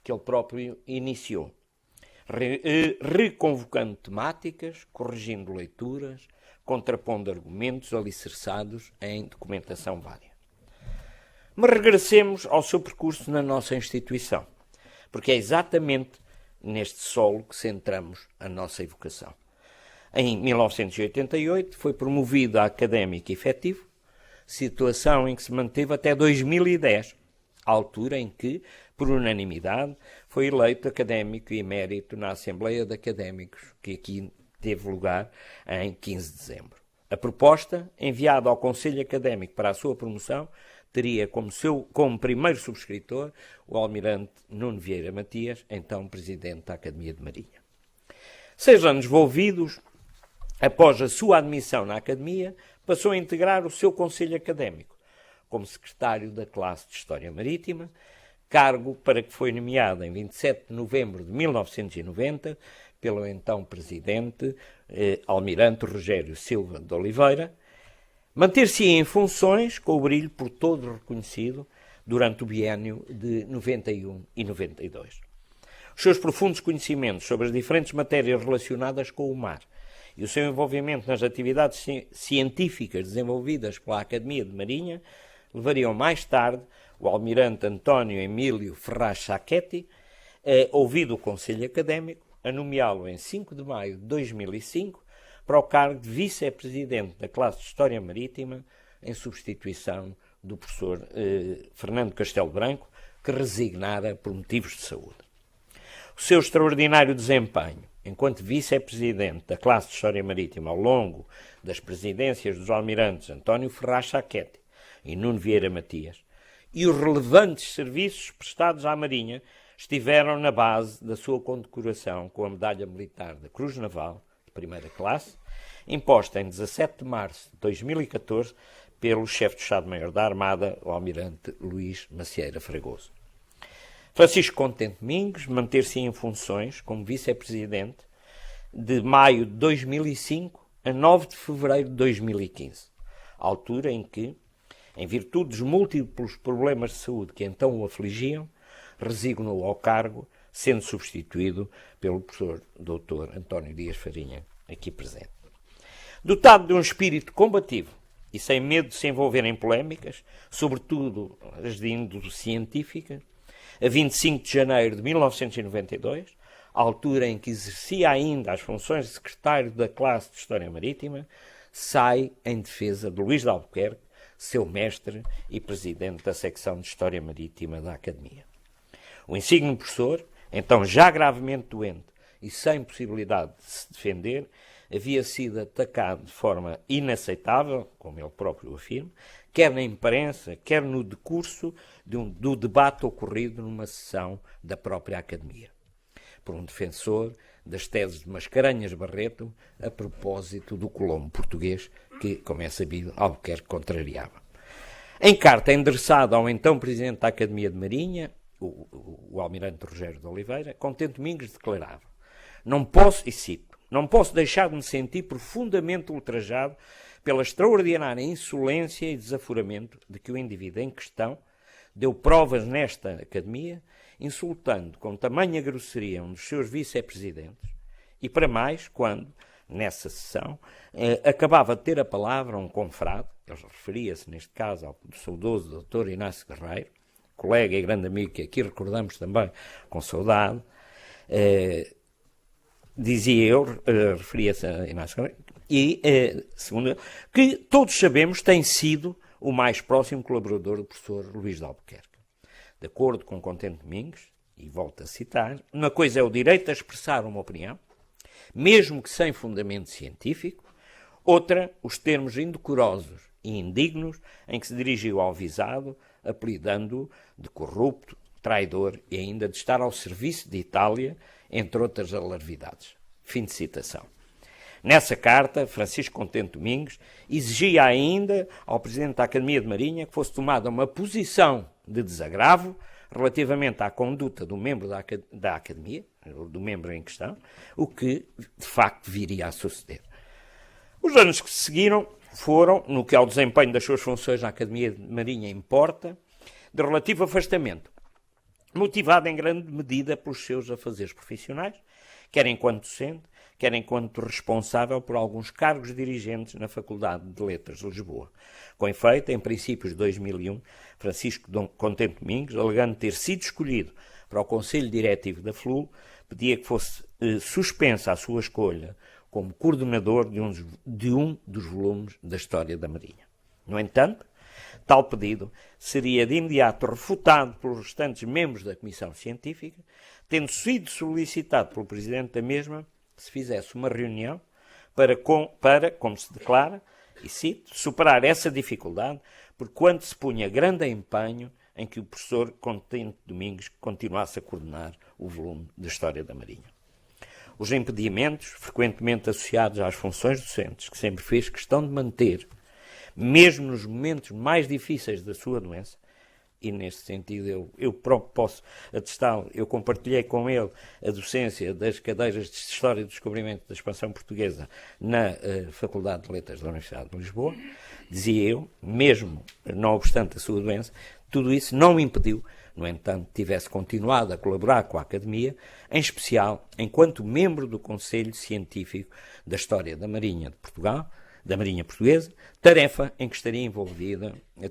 que ele próprio iniciou, reconvocando temáticas, corrigindo leituras, contrapondo argumentos alicerçados em documentação vária. Mas regressemos ao seu percurso na nossa instituição, porque é exatamente neste solo que centramos a nossa evocação. Em 1988 foi promovido a académico efetivo, situação em que se manteve até 2010, a altura em que, por unanimidade, foi eleito académico emérito na Assembleia de Académicos, que aqui teve lugar em 15 de dezembro. A proposta, enviada ao Conselho Académico para a sua promoção, teria como primeiro subscritor o almirante Nuno Vieira Matias, então presidente da Academia de Marinha. 6 anos envolvidos, após a sua admissão na Academia, passou a integrar o seu Conselho Académico, como secretário da classe de História Marítima, cargo para que foi nomeado em 27 de novembro de 1990 pelo então presidente, almirante Rogério Silva de Oliveira, manter-se em funções com o brilho por todos reconhecido durante o biênio de 91 e 92. Os seus profundos conhecimentos sobre as diferentes matérias relacionadas com o mar e o seu envolvimento nas atividades científicas desenvolvidas pela Academia de Marinha levariam mais tarde o almirante António Emílio Ferraz Sacchetti, ouvido o Conselho Académico, a nomeá-lo em 5 de maio de 2005 para o cargo de vice-presidente da classe de História Marítima, em substituição do professor Fernando Castelo Branco, que resignara por motivos de saúde. O seu extraordinário desempenho enquanto vice-presidente da classe de História Marítima ao longo das presidências dos almirantes António Ferraz Sacchetti e Nuno Vieira Matias e os relevantes serviços prestados à Marinha estiveram na base da sua condecoração com a Medalha Militar da Cruz Naval, de primeira classe, imposta em 17 de março de 2014 pelo chefe de Estado-Maior da Armada, o almirante Luís Macieira Fragoso. Francisco Contente Domingos manter-se em funções como vice-presidente de maio de 2005 a 9 de fevereiro de 2015, altura em que, em virtude dos múltiplos problemas de saúde que então o afligiam, resignou ao cargo, sendo substituído pelo professor Dr. António Dias Farinha, aqui presente. Dotado de um espírito combativo e sem medo de se envolver em polémicas, sobretudo as de índole científica, a 25 de janeiro de 1992, à altura em que exercia ainda as funções de secretário da classe de História Marítima, sai em defesa de Luís de Albuquerque, seu mestre e presidente da secção de História Marítima da Academia. O insigne professor, então já gravemente doente e sem possibilidade de se defender, havia sido atacado de forma inaceitável, como ele próprio afirma, quer na imprensa, quer no decurso do debate ocorrido numa sessão da própria Academia, por um defensor das teses de Mascarenhas Barreto a propósito do Colombo português que, como é sabido, Albuquerque contrariava. Em carta endereçada ao então Presidente da Academia de Marinha, o almirante Rogério de Oliveira, Contente Domingos declarava: "Não posso, e cito, não posso deixar de me sentir profundamente ultrajado pela extraordinária insolência e desaforamento de que o indivíduo em questão deu provas nesta Academia, insultando com tamanha grosseria um dos seus vice-presidentes, e para mais, quando, nessa sessão, acabava de ter a palavra um confrade, ele referia-se neste caso ao saudoso Dr. Inácio Guerreiro, colega e grande amigo que aqui recordamos também com saudade, dizia eu, referia-se a Inácio Guerreiro, e, segundo ele, que todos sabemos tem sido o mais próximo colaborador do professor Luís de Albuquerque. De acordo com Contente Domingos, e volto a citar, uma coisa é o direito a expressar uma opinião, mesmo que sem fundamento científico, outra, os termos indecorosos e indignos em que se dirigiu ao visado, apelidando-o de corrupto, traidor e ainda de estar ao serviço de Itália, entre outras alarvidades. Fim de citação. Nessa carta, Francisco Contente Domingos exigia ainda ao Presidente da Academia de Marinha que fosse tomada uma posição de desagravo relativamente à conduta do membro da Academia, do membro em questão, o que, de facto, viria a suceder. Os anos que se seguiram foram, no que ao desempenho das suas funções na Academia de Marinha importa, de relativo afastamento, motivado em grande medida pelos seus afazeres profissionais, quer enquanto docente, quer enquanto responsável por alguns cargos dirigentes na Faculdade de Letras de Lisboa. Com efeito, em princípios de 2001, Francisco Contente Domingos, alegando ter sido escolhido para o Conselho Diretivo da FLUL, pedia que fosse suspensa a sua escolha como coordenador de um dos volumes da História da Marinha. No entanto, tal pedido seria de imediato refutado pelos restantes membros da Comissão Científica, tendo sido solicitado pelo Presidente da mesma que se fizesse uma reunião para, como se declara, e cito, superar essa dificuldade, porquanto se punha grande empenho em que o professor Contente Domingos continuasse a coordenar o volume da História da Marinha. Os impedimentos, frequentemente associados às funções docentes, que sempre fez questão de manter, mesmo nos momentos mais difíceis da sua doença, e nesse sentido eu próprio posso atestá-lo, eu compartilhei com ele a docência das cadeiras de História e Descobrimento da Expansão Portuguesa na Faculdade de Letras da Universidade de Lisboa, dizia eu, mesmo não obstante a sua doença, tudo isso não me impediu, no entanto, tivesse continuado a colaborar com a Academia, em especial enquanto membro do Conselho Científico da História da Marinha de Portugal, da Marinha Portuguesa, tarefa em que estaria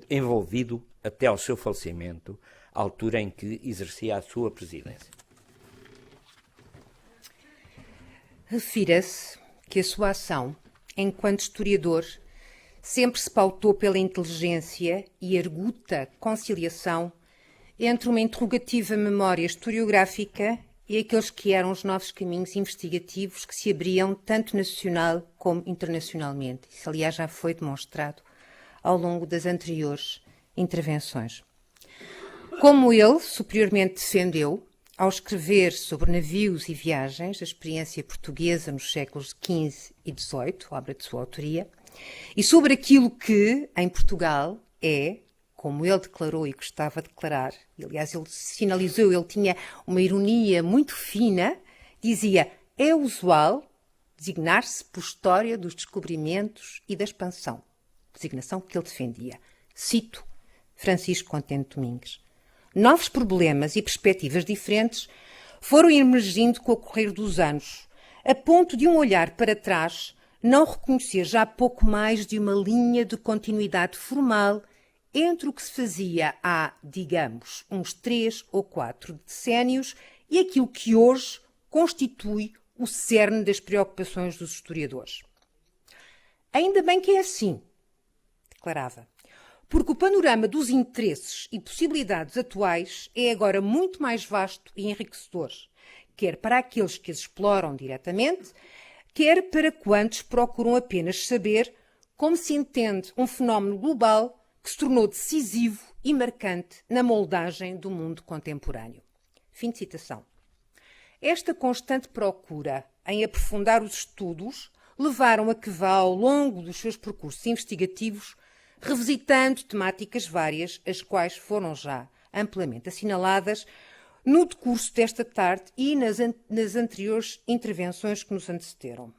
envolvido até ao seu falecimento, à altura em que exercia a sua presidência. Refira-se que a sua ação, enquanto historiador, sempre se pautou pela inteligência e arguta conciliação entre uma interrogativa memória historiográfica e aqueles que eram os novos caminhos investigativos que se abriam tanto nacional como internacionalmente. Isso, aliás, já foi demonstrado ao longo das anteriores intervenções. Como ele superiormente defendeu, ao escrever sobre navios e viagens, a experiência portuguesa nos séculos XV e XVIII, obra de sua autoria, e sobre aquilo que, em Portugal, é, como ele declarou e gostava de declarar, e, aliás, ele sinalizou, ele tinha uma ironia muito fina, dizia, é usual designar-se por história dos descobrimentos e da expansão, designação que ele defendia. Cito Francisco Contente Domingos. Novos problemas e perspectivas diferentes foram emergindo com o correr dos anos, a ponto de um olhar para trás não reconhecer já pouco mais de uma linha de continuidade formal entre o que se fazia há, digamos, uns 3 ou 4 decénios e aquilo que hoje constitui o cerne das preocupações dos historiadores. Ainda bem que é assim, declarava, porque o panorama dos interesses e possibilidades atuais é agora muito mais vasto e enriquecedor, quer para aqueles que as exploram diretamente, quer para quantos procuram apenas saber como se entende um fenómeno global que se tornou decisivo e marcante na moldagem do mundo contemporâneo. Fim de citação. Esta constante procura em aprofundar os estudos levaram a que vá ao longo dos seus percursos investigativos revisitando temáticas várias, as quais foram já amplamente assinaladas no decurso desta tarde e nas anteriores intervenções que nos antecederam.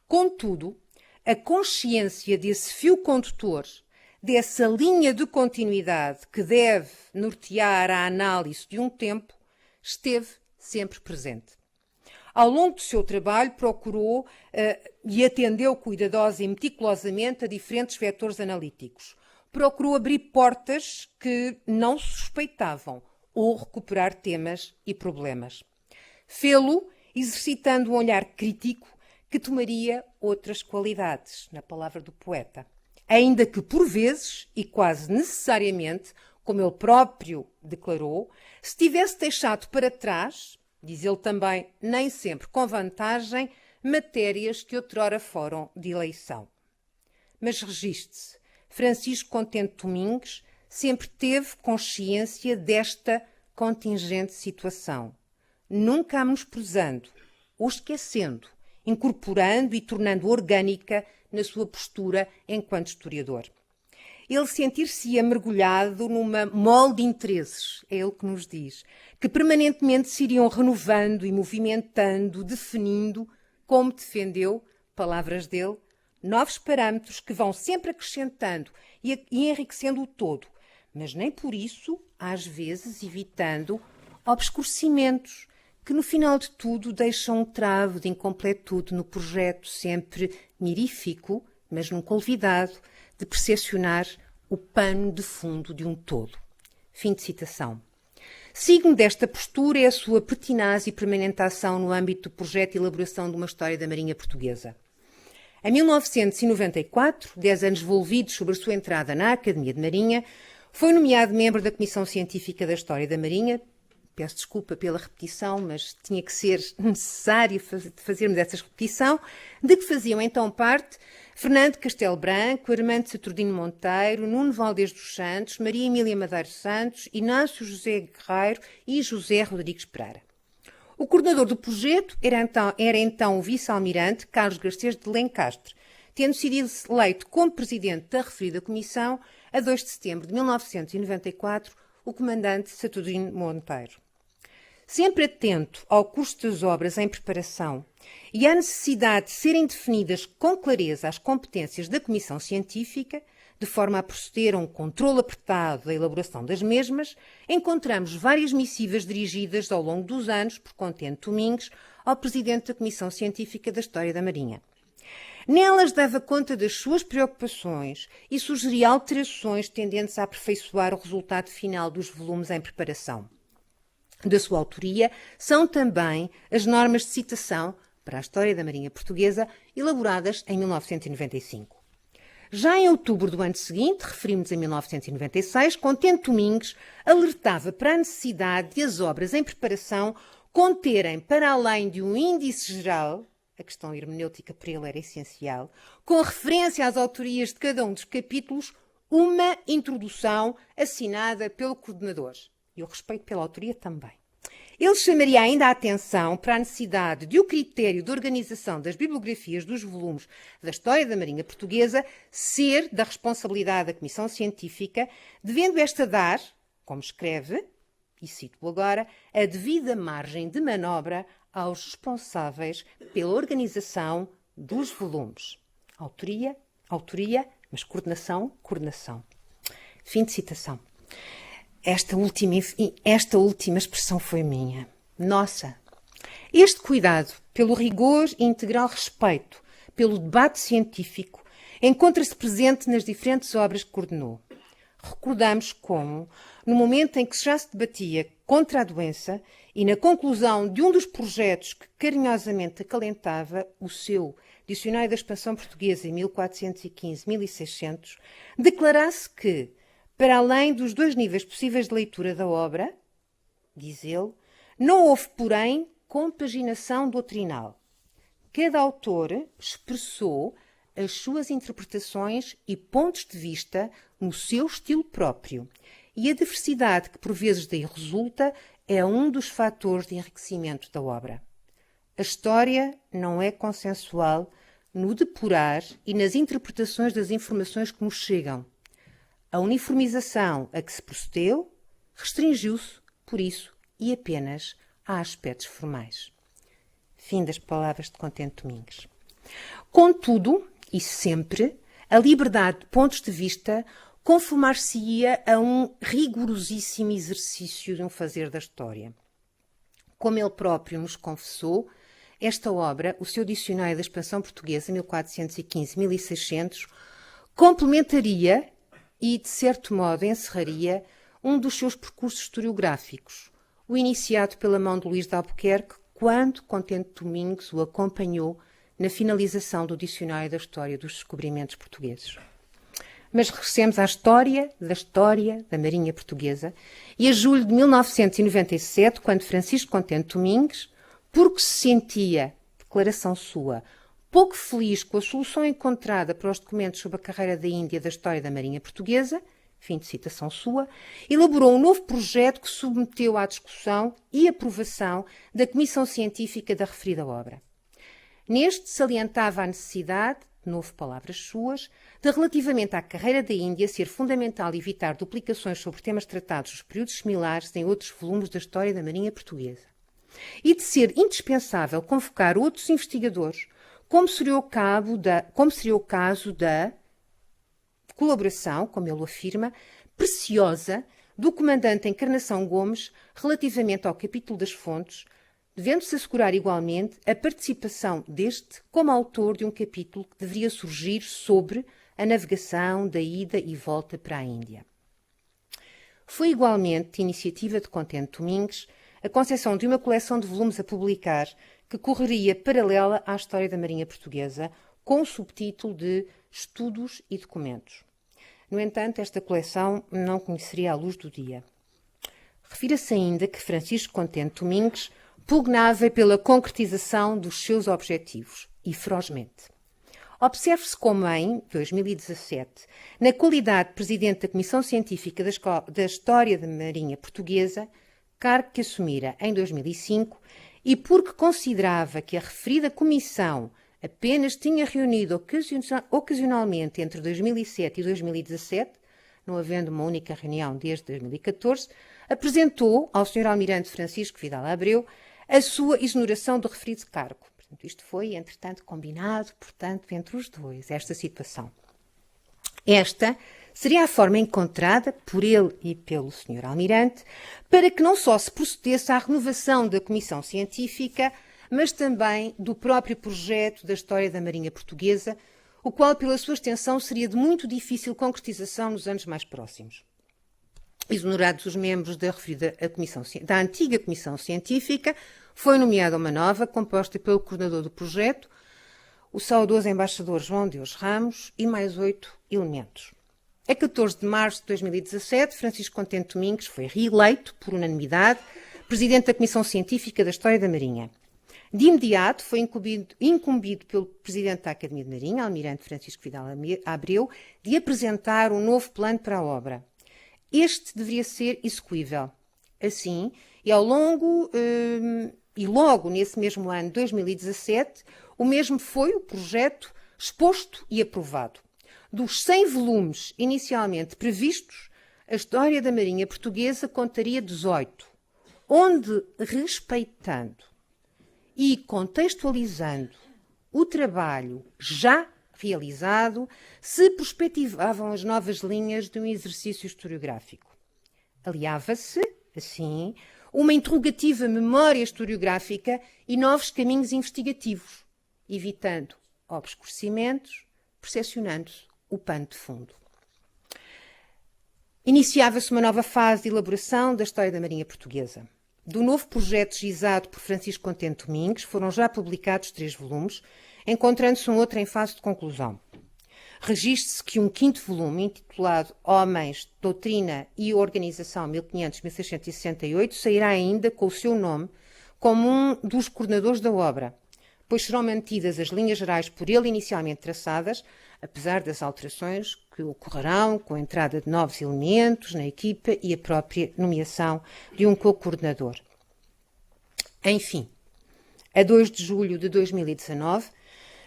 Contudo, a consciência desse fio condutor, dessa linha de continuidade que deve nortear a análise de um tempo, esteve sempre presente. Ao longo do seu trabalho, procurou e atendeu cuidadosa e meticulosamente a diferentes vetores analíticos. Procurou abrir portas que não se suspeitavam ou recuperar temas e problemas. Fê-lo exercitando um olhar crítico que tomaria outras qualidades, na palavra do poeta. Ainda que, por vezes, e quase necessariamente, como ele próprio declarou, se tivesse deixado para trás, diz ele também, nem sempre com vantagem, matérias que outrora foram de eleição. Mas registre-se, Francisco Contente Domingos sempre teve consciência desta contingente situação, nunca a menosprezando ou esquecendo, incorporando e tornando orgânica na sua postura enquanto historiador. Ele sentir-se-ia mergulhado numa mole de interesses, é ele que nos diz, que permanentemente se iriam renovando e movimentando, definindo, como defendeu, palavras dele, novos parâmetros que vão sempre acrescentando e enriquecendo o todo, mas nem por isso, às vezes, evitando obscurecimentos que, no final de tudo, deixam um travo de incompletude no projeto sempre mirífico, mas nunca olvidado, de percepcionar o pano de fundo de um todo. Fim de citação. Signo desta postura é a sua pertinaz e permanente ação no âmbito do projeto de elaboração de uma história da Marinha Portuguesa. Em 1994, 10 anos envolvidos sobre a sua entrada na Academia de Marinha, foi nomeado membro da Comissão Científica da História da Marinha. Peço desculpa pela repetição, mas tinha que ser necessário fazermos essa repetição, de que faziam então parte Fernando Castelo Branco, Armando Saturnino Monteiro, Nuno Valdez dos Santos, Maria Emília Madeiro Santos, Inácio José Guerreiro e José Rodrigues Pereira. O coordenador do projeto era então o vice-almirante Carlos Garcês de Lencastre, tendo sido eleito como presidente da referida comissão a 2 de setembro de 1994 o comandante Saturnino Monteiro. Sempre atento ao custo das obras em preparação e à necessidade de serem definidas com clareza as competências da Comissão Científica, de forma a proceder a um controle apertado da elaboração das mesmas, encontramos várias missivas dirigidas ao longo dos anos, por Contente Domingues, ao Presidente da Comissão Científica da História da Marinha. Nelas dava conta das suas preocupações e sugeria alterações tendentes a aperfeiçoar o resultado final dos volumes em preparação. Da sua autoria são também as normas de citação para a História da Marinha Portuguesa, elaboradas em 1995. Já em outubro do ano seguinte, referimos a 1996, Contente Domingues alertava para a necessidade de as obras em preparação conterem, para além de um índice geral, a questão hermenêutica para ele era essencial, com referência às autorias de cada um dos capítulos, uma introdução assinada pelo coordenador. E o respeito pela autoria também. Ele chamaria ainda a atenção para a necessidade de o critério de organização das bibliografias dos volumes da História da Marinha Portuguesa ser da responsabilidade da Comissão Científica, devendo esta dar, como escreve, e cito agora, a devida margem de manobra aos responsáveis pela organização dos volumes. Autoria, mas coordenação. Fim de citação. Esta última expressão foi minha. Nossa! Este cuidado pelo rigor e integral respeito pelo debate científico encontra-se presente nas diferentes obras que coordenou. Recordamos como, no momento em que já se debatia contra a doença e na conclusão de um dos projetos que carinhosamente acalentava, o seu Dicionário da Expansão Portuguesa em 1415-1600, declarasse que, para além dos 2 níveis possíveis de leitura da obra, diz ele, não houve, porém, compaginação doutrinal. Cada autor expressou as suas interpretações e pontos de vista no seu estilo próprio, e a diversidade que por vezes daí resulta é um dos fatores de enriquecimento da obra. A história não é consensual no depurar e nas interpretações das informações que nos chegam. A uniformização a que se procedeu restringiu-se, por isso, e apenas a aspectos formais. Fim das palavras de Contente Domingues. Contudo, e sempre, a liberdade de pontos de vista conformar-se-ia a um rigorosíssimo exercício de um fazer da história. Como ele próprio nos confessou, esta obra, o seu Dicionário da Expansão Portuguesa, 1415-1600, complementaria e, de certo modo, encerraria um dos seus percursos historiográficos, o iniciado pela mão de Luís de Albuquerque, quando Contente Domingues o acompanhou na finalização do Dicionário da História dos Descobrimentos Portugueses. Mas regressemos à história da Marinha Portuguesa e a julho de 1997, quando Francisco Contente Domingues, porque se sentia, declaração sua, pouco feliz com a solução encontrada para os documentos sobre a carreira da Índia da história da Marinha Portuguesa, fim de citação sua, elaborou um novo projeto que submeteu à discussão e aprovação da Comissão Científica da referida obra. Neste salientava a necessidade, de novo palavras suas, de relativamente à carreira da Índia ser fundamental evitar duplicações sobre temas tratados nos períodos similares em outros volumes da história da Marinha Portuguesa e de ser indispensável convocar outros investigadores, como seria o caso da colaboração, como ele afirma, preciosa do comandante Encarnação Gomes relativamente ao capítulo das fontes, devendo-se assegurar igualmente a participação deste como autor de um capítulo que deveria surgir sobre a navegação da ida e volta para a Índia. Foi igualmente iniciativa de Contente Domingues a concepção de uma coleção de volumes a publicar que correria paralela à história da Marinha Portuguesa, com o subtítulo de Estudos e Documentos. No entanto, esta coleção não conheceria a luz do dia. Refira-se ainda que Francisco Contente Domingues pugnava pela concretização dos seus objetivos, e ferozmente. Observe-se como em 2017, na qualidade de Presidente da Comissão Científica da História da Marinha Portuguesa, cargo que assumira em 2005, e porque considerava que a referida comissão apenas tinha reunido ocasionalmente entre 2007 e 2017, não havendo uma única reunião desde 2014, apresentou ao Sr. Almirante Francisco Vidal Abreu a sua exoneração do referido cargo. Portanto, isto foi, entretanto, combinado, portanto, entre os dois, esta situação. Esta seria a forma encontrada por ele e pelo Sr. Almirante para que não só se procedesse à renovação da Comissão Científica, mas também do próprio projeto da história da Marinha Portuguesa, o qual, pela sua extensão, seria de muito difícil concretização nos anos mais próximos. Exonerados os membros da antiga Comissão Científica, foi nomeada uma nova, composta pelo coordenador do projeto, o saudoso embaixador João Deus Ramos, e mais 8 elementos. A 14 de março de 2017, Francisco Contente Domingues foi reeleito, por unanimidade, Presidente da Comissão Científica da História da Marinha. De imediato, foi incumbido pelo Presidente da Academia de Marinha, Almirante Francisco Vidal Abreu, de apresentar um novo plano para a obra. Este deveria ser execuível. Assim, e logo nesse mesmo ano, 2017, o mesmo foi o projeto exposto e aprovado. Dos 100 volumes inicialmente previstos, a história da Marinha Portuguesa contaria 18, onde, respeitando e contextualizando o trabalho já realizado, se perspectivavam as novas linhas de um exercício historiográfico. Aliava-se, assim, uma interrogativa memória historiográfica e novos caminhos investigativos, evitando obscurecimentos, percepcionando-se o pano de fundo. Iniciava-se uma nova fase de elaboração da história da Marinha Portuguesa. Do novo projeto gizado por Francisco Contente Domingues foram já publicados 3 volumes, encontrando-se um outro em fase de conclusão. Registre-se que um 5º volume, intitulado Homens, Doutrina e Organização 1500-1668, sairá ainda com o seu nome como um dos coordenadores da obra, pois serão mantidas as linhas gerais por ele inicialmente traçadas, apesar das alterações que ocorrerão com a entrada de novos elementos na equipa e a própria nomeação de um co-coordenador. Enfim, a 2 de julho de 2019,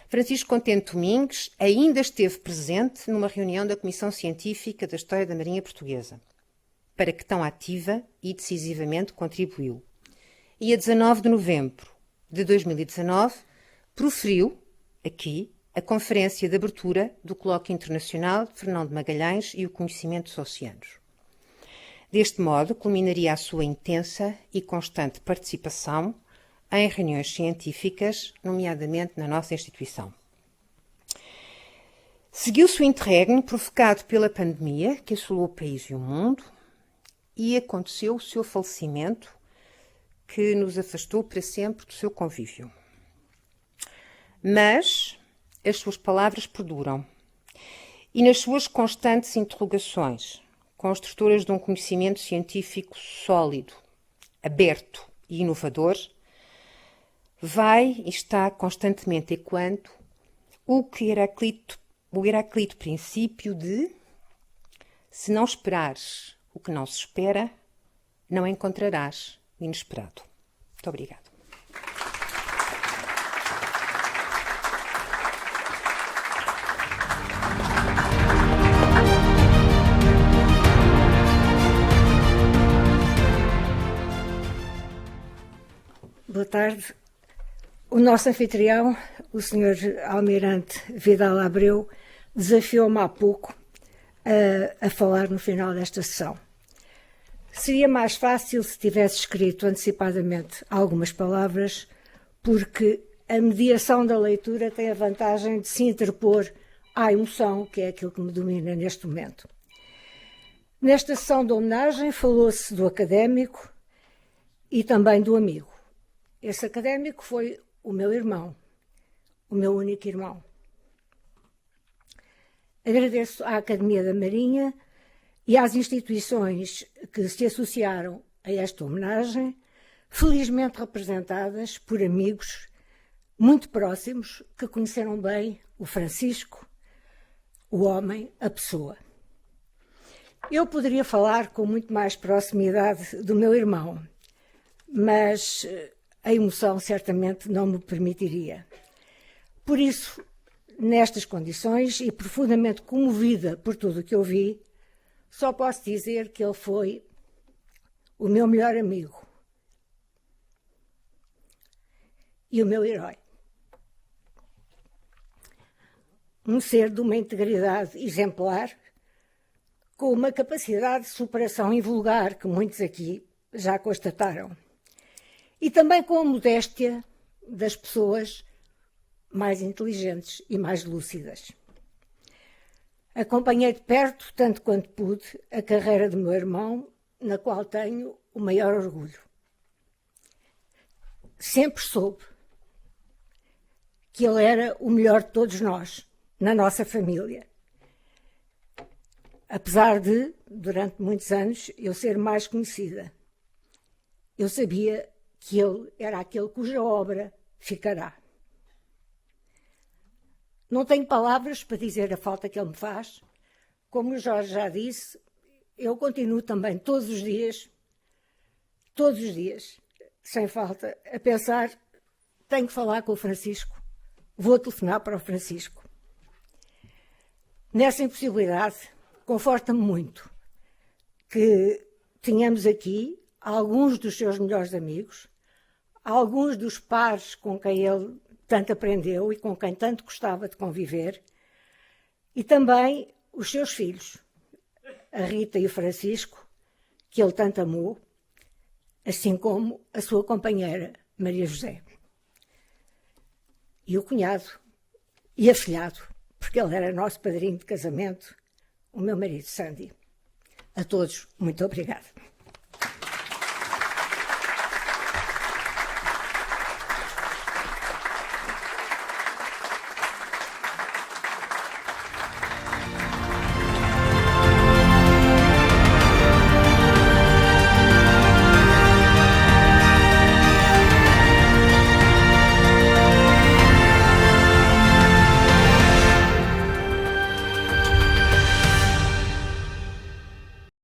Francisco Contente Domingues ainda esteve presente numa reunião da Comissão Científica da História da Marinha Portuguesa, para que tão ativa e decisivamente contribuiu. E a 19 de novembro de 2019, proferiu, aqui, a conferência de abertura do Colóquio Internacional de Fernão de Magalhães e o Conhecimento dos Oceanos. Deste modo, culminaria a sua intensa e constante participação em reuniões científicas, nomeadamente na nossa instituição. Seguiu-se o interregno provocado pela pandemia que assolou o país e o mundo e aconteceu o seu falecimento, que nos afastou para sempre do seu convívio. Mas as suas palavras perduram e nas suas constantes interrogações, construtoras de um conhecimento científico sólido, aberto e inovador, vai e está constantemente ecoando o Heraclito princípio de Se não esperares o que não se espera, não encontrarás o inesperado. Muito obrigada. Boa tarde. O nosso anfitrião, o Sr. Almirante Vidal Abreu, desafiou-me há pouco a falar no final desta sessão. Seria mais fácil se tivesse escrito antecipadamente algumas palavras, porque a mediação da leitura tem a vantagem de se interpor à emoção, que é aquilo que me domina neste momento. Nesta sessão de homenagem falou-se do académico e também do amigo. Esse académico foi o meu irmão, o meu único irmão. Agradeço à Academia da Marinha e às instituições que se associaram a esta homenagem, felizmente representadas por amigos muito próximos que conheceram bem o Francisco, o homem, a pessoa. Eu poderia falar com muito mais proximidade do meu irmão, mas a emoção certamente não me permitiria. Por isso, nestas condições e profundamente comovida por tudo o que eu vi, só posso dizer que ele foi o meu melhor amigo e o meu herói. Um ser de uma integridade exemplar, com uma capacidade de superação invulgar que muitos aqui já constataram. E também com a modéstia das pessoas mais inteligentes e mais lúcidas. Acompanhei de perto, tanto quanto pude, a carreira do meu irmão, na qual tenho o maior orgulho. Sempre soube que ele era o melhor de todos nós, na nossa família. Apesar de, durante muitos anos, eu ser mais conhecida. Eu sabia que ele era aquele cuja obra ficará. Não tenho palavras para dizer a falta que ele me faz. Como o Jorge já disse, eu continuo também todos os dias, sem falta, a pensar, tenho que falar com o Francisco, vou telefonar para o Francisco. Nessa impossibilidade, conforta-me muito que tenhamos aqui alguns dos seus melhores amigos, alguns dos pares com quem ele tanto aprendeu e com quem tanto gostava de conviver, e também os seus filhos, a Rita e o Francisco, que ele tanto amou, assim como a sua companheira, Maria José. E o cunhado e afilhado, porque ele era nosso padrinho de casamento, o meu marido, Sandy. A todos, muito obrigada.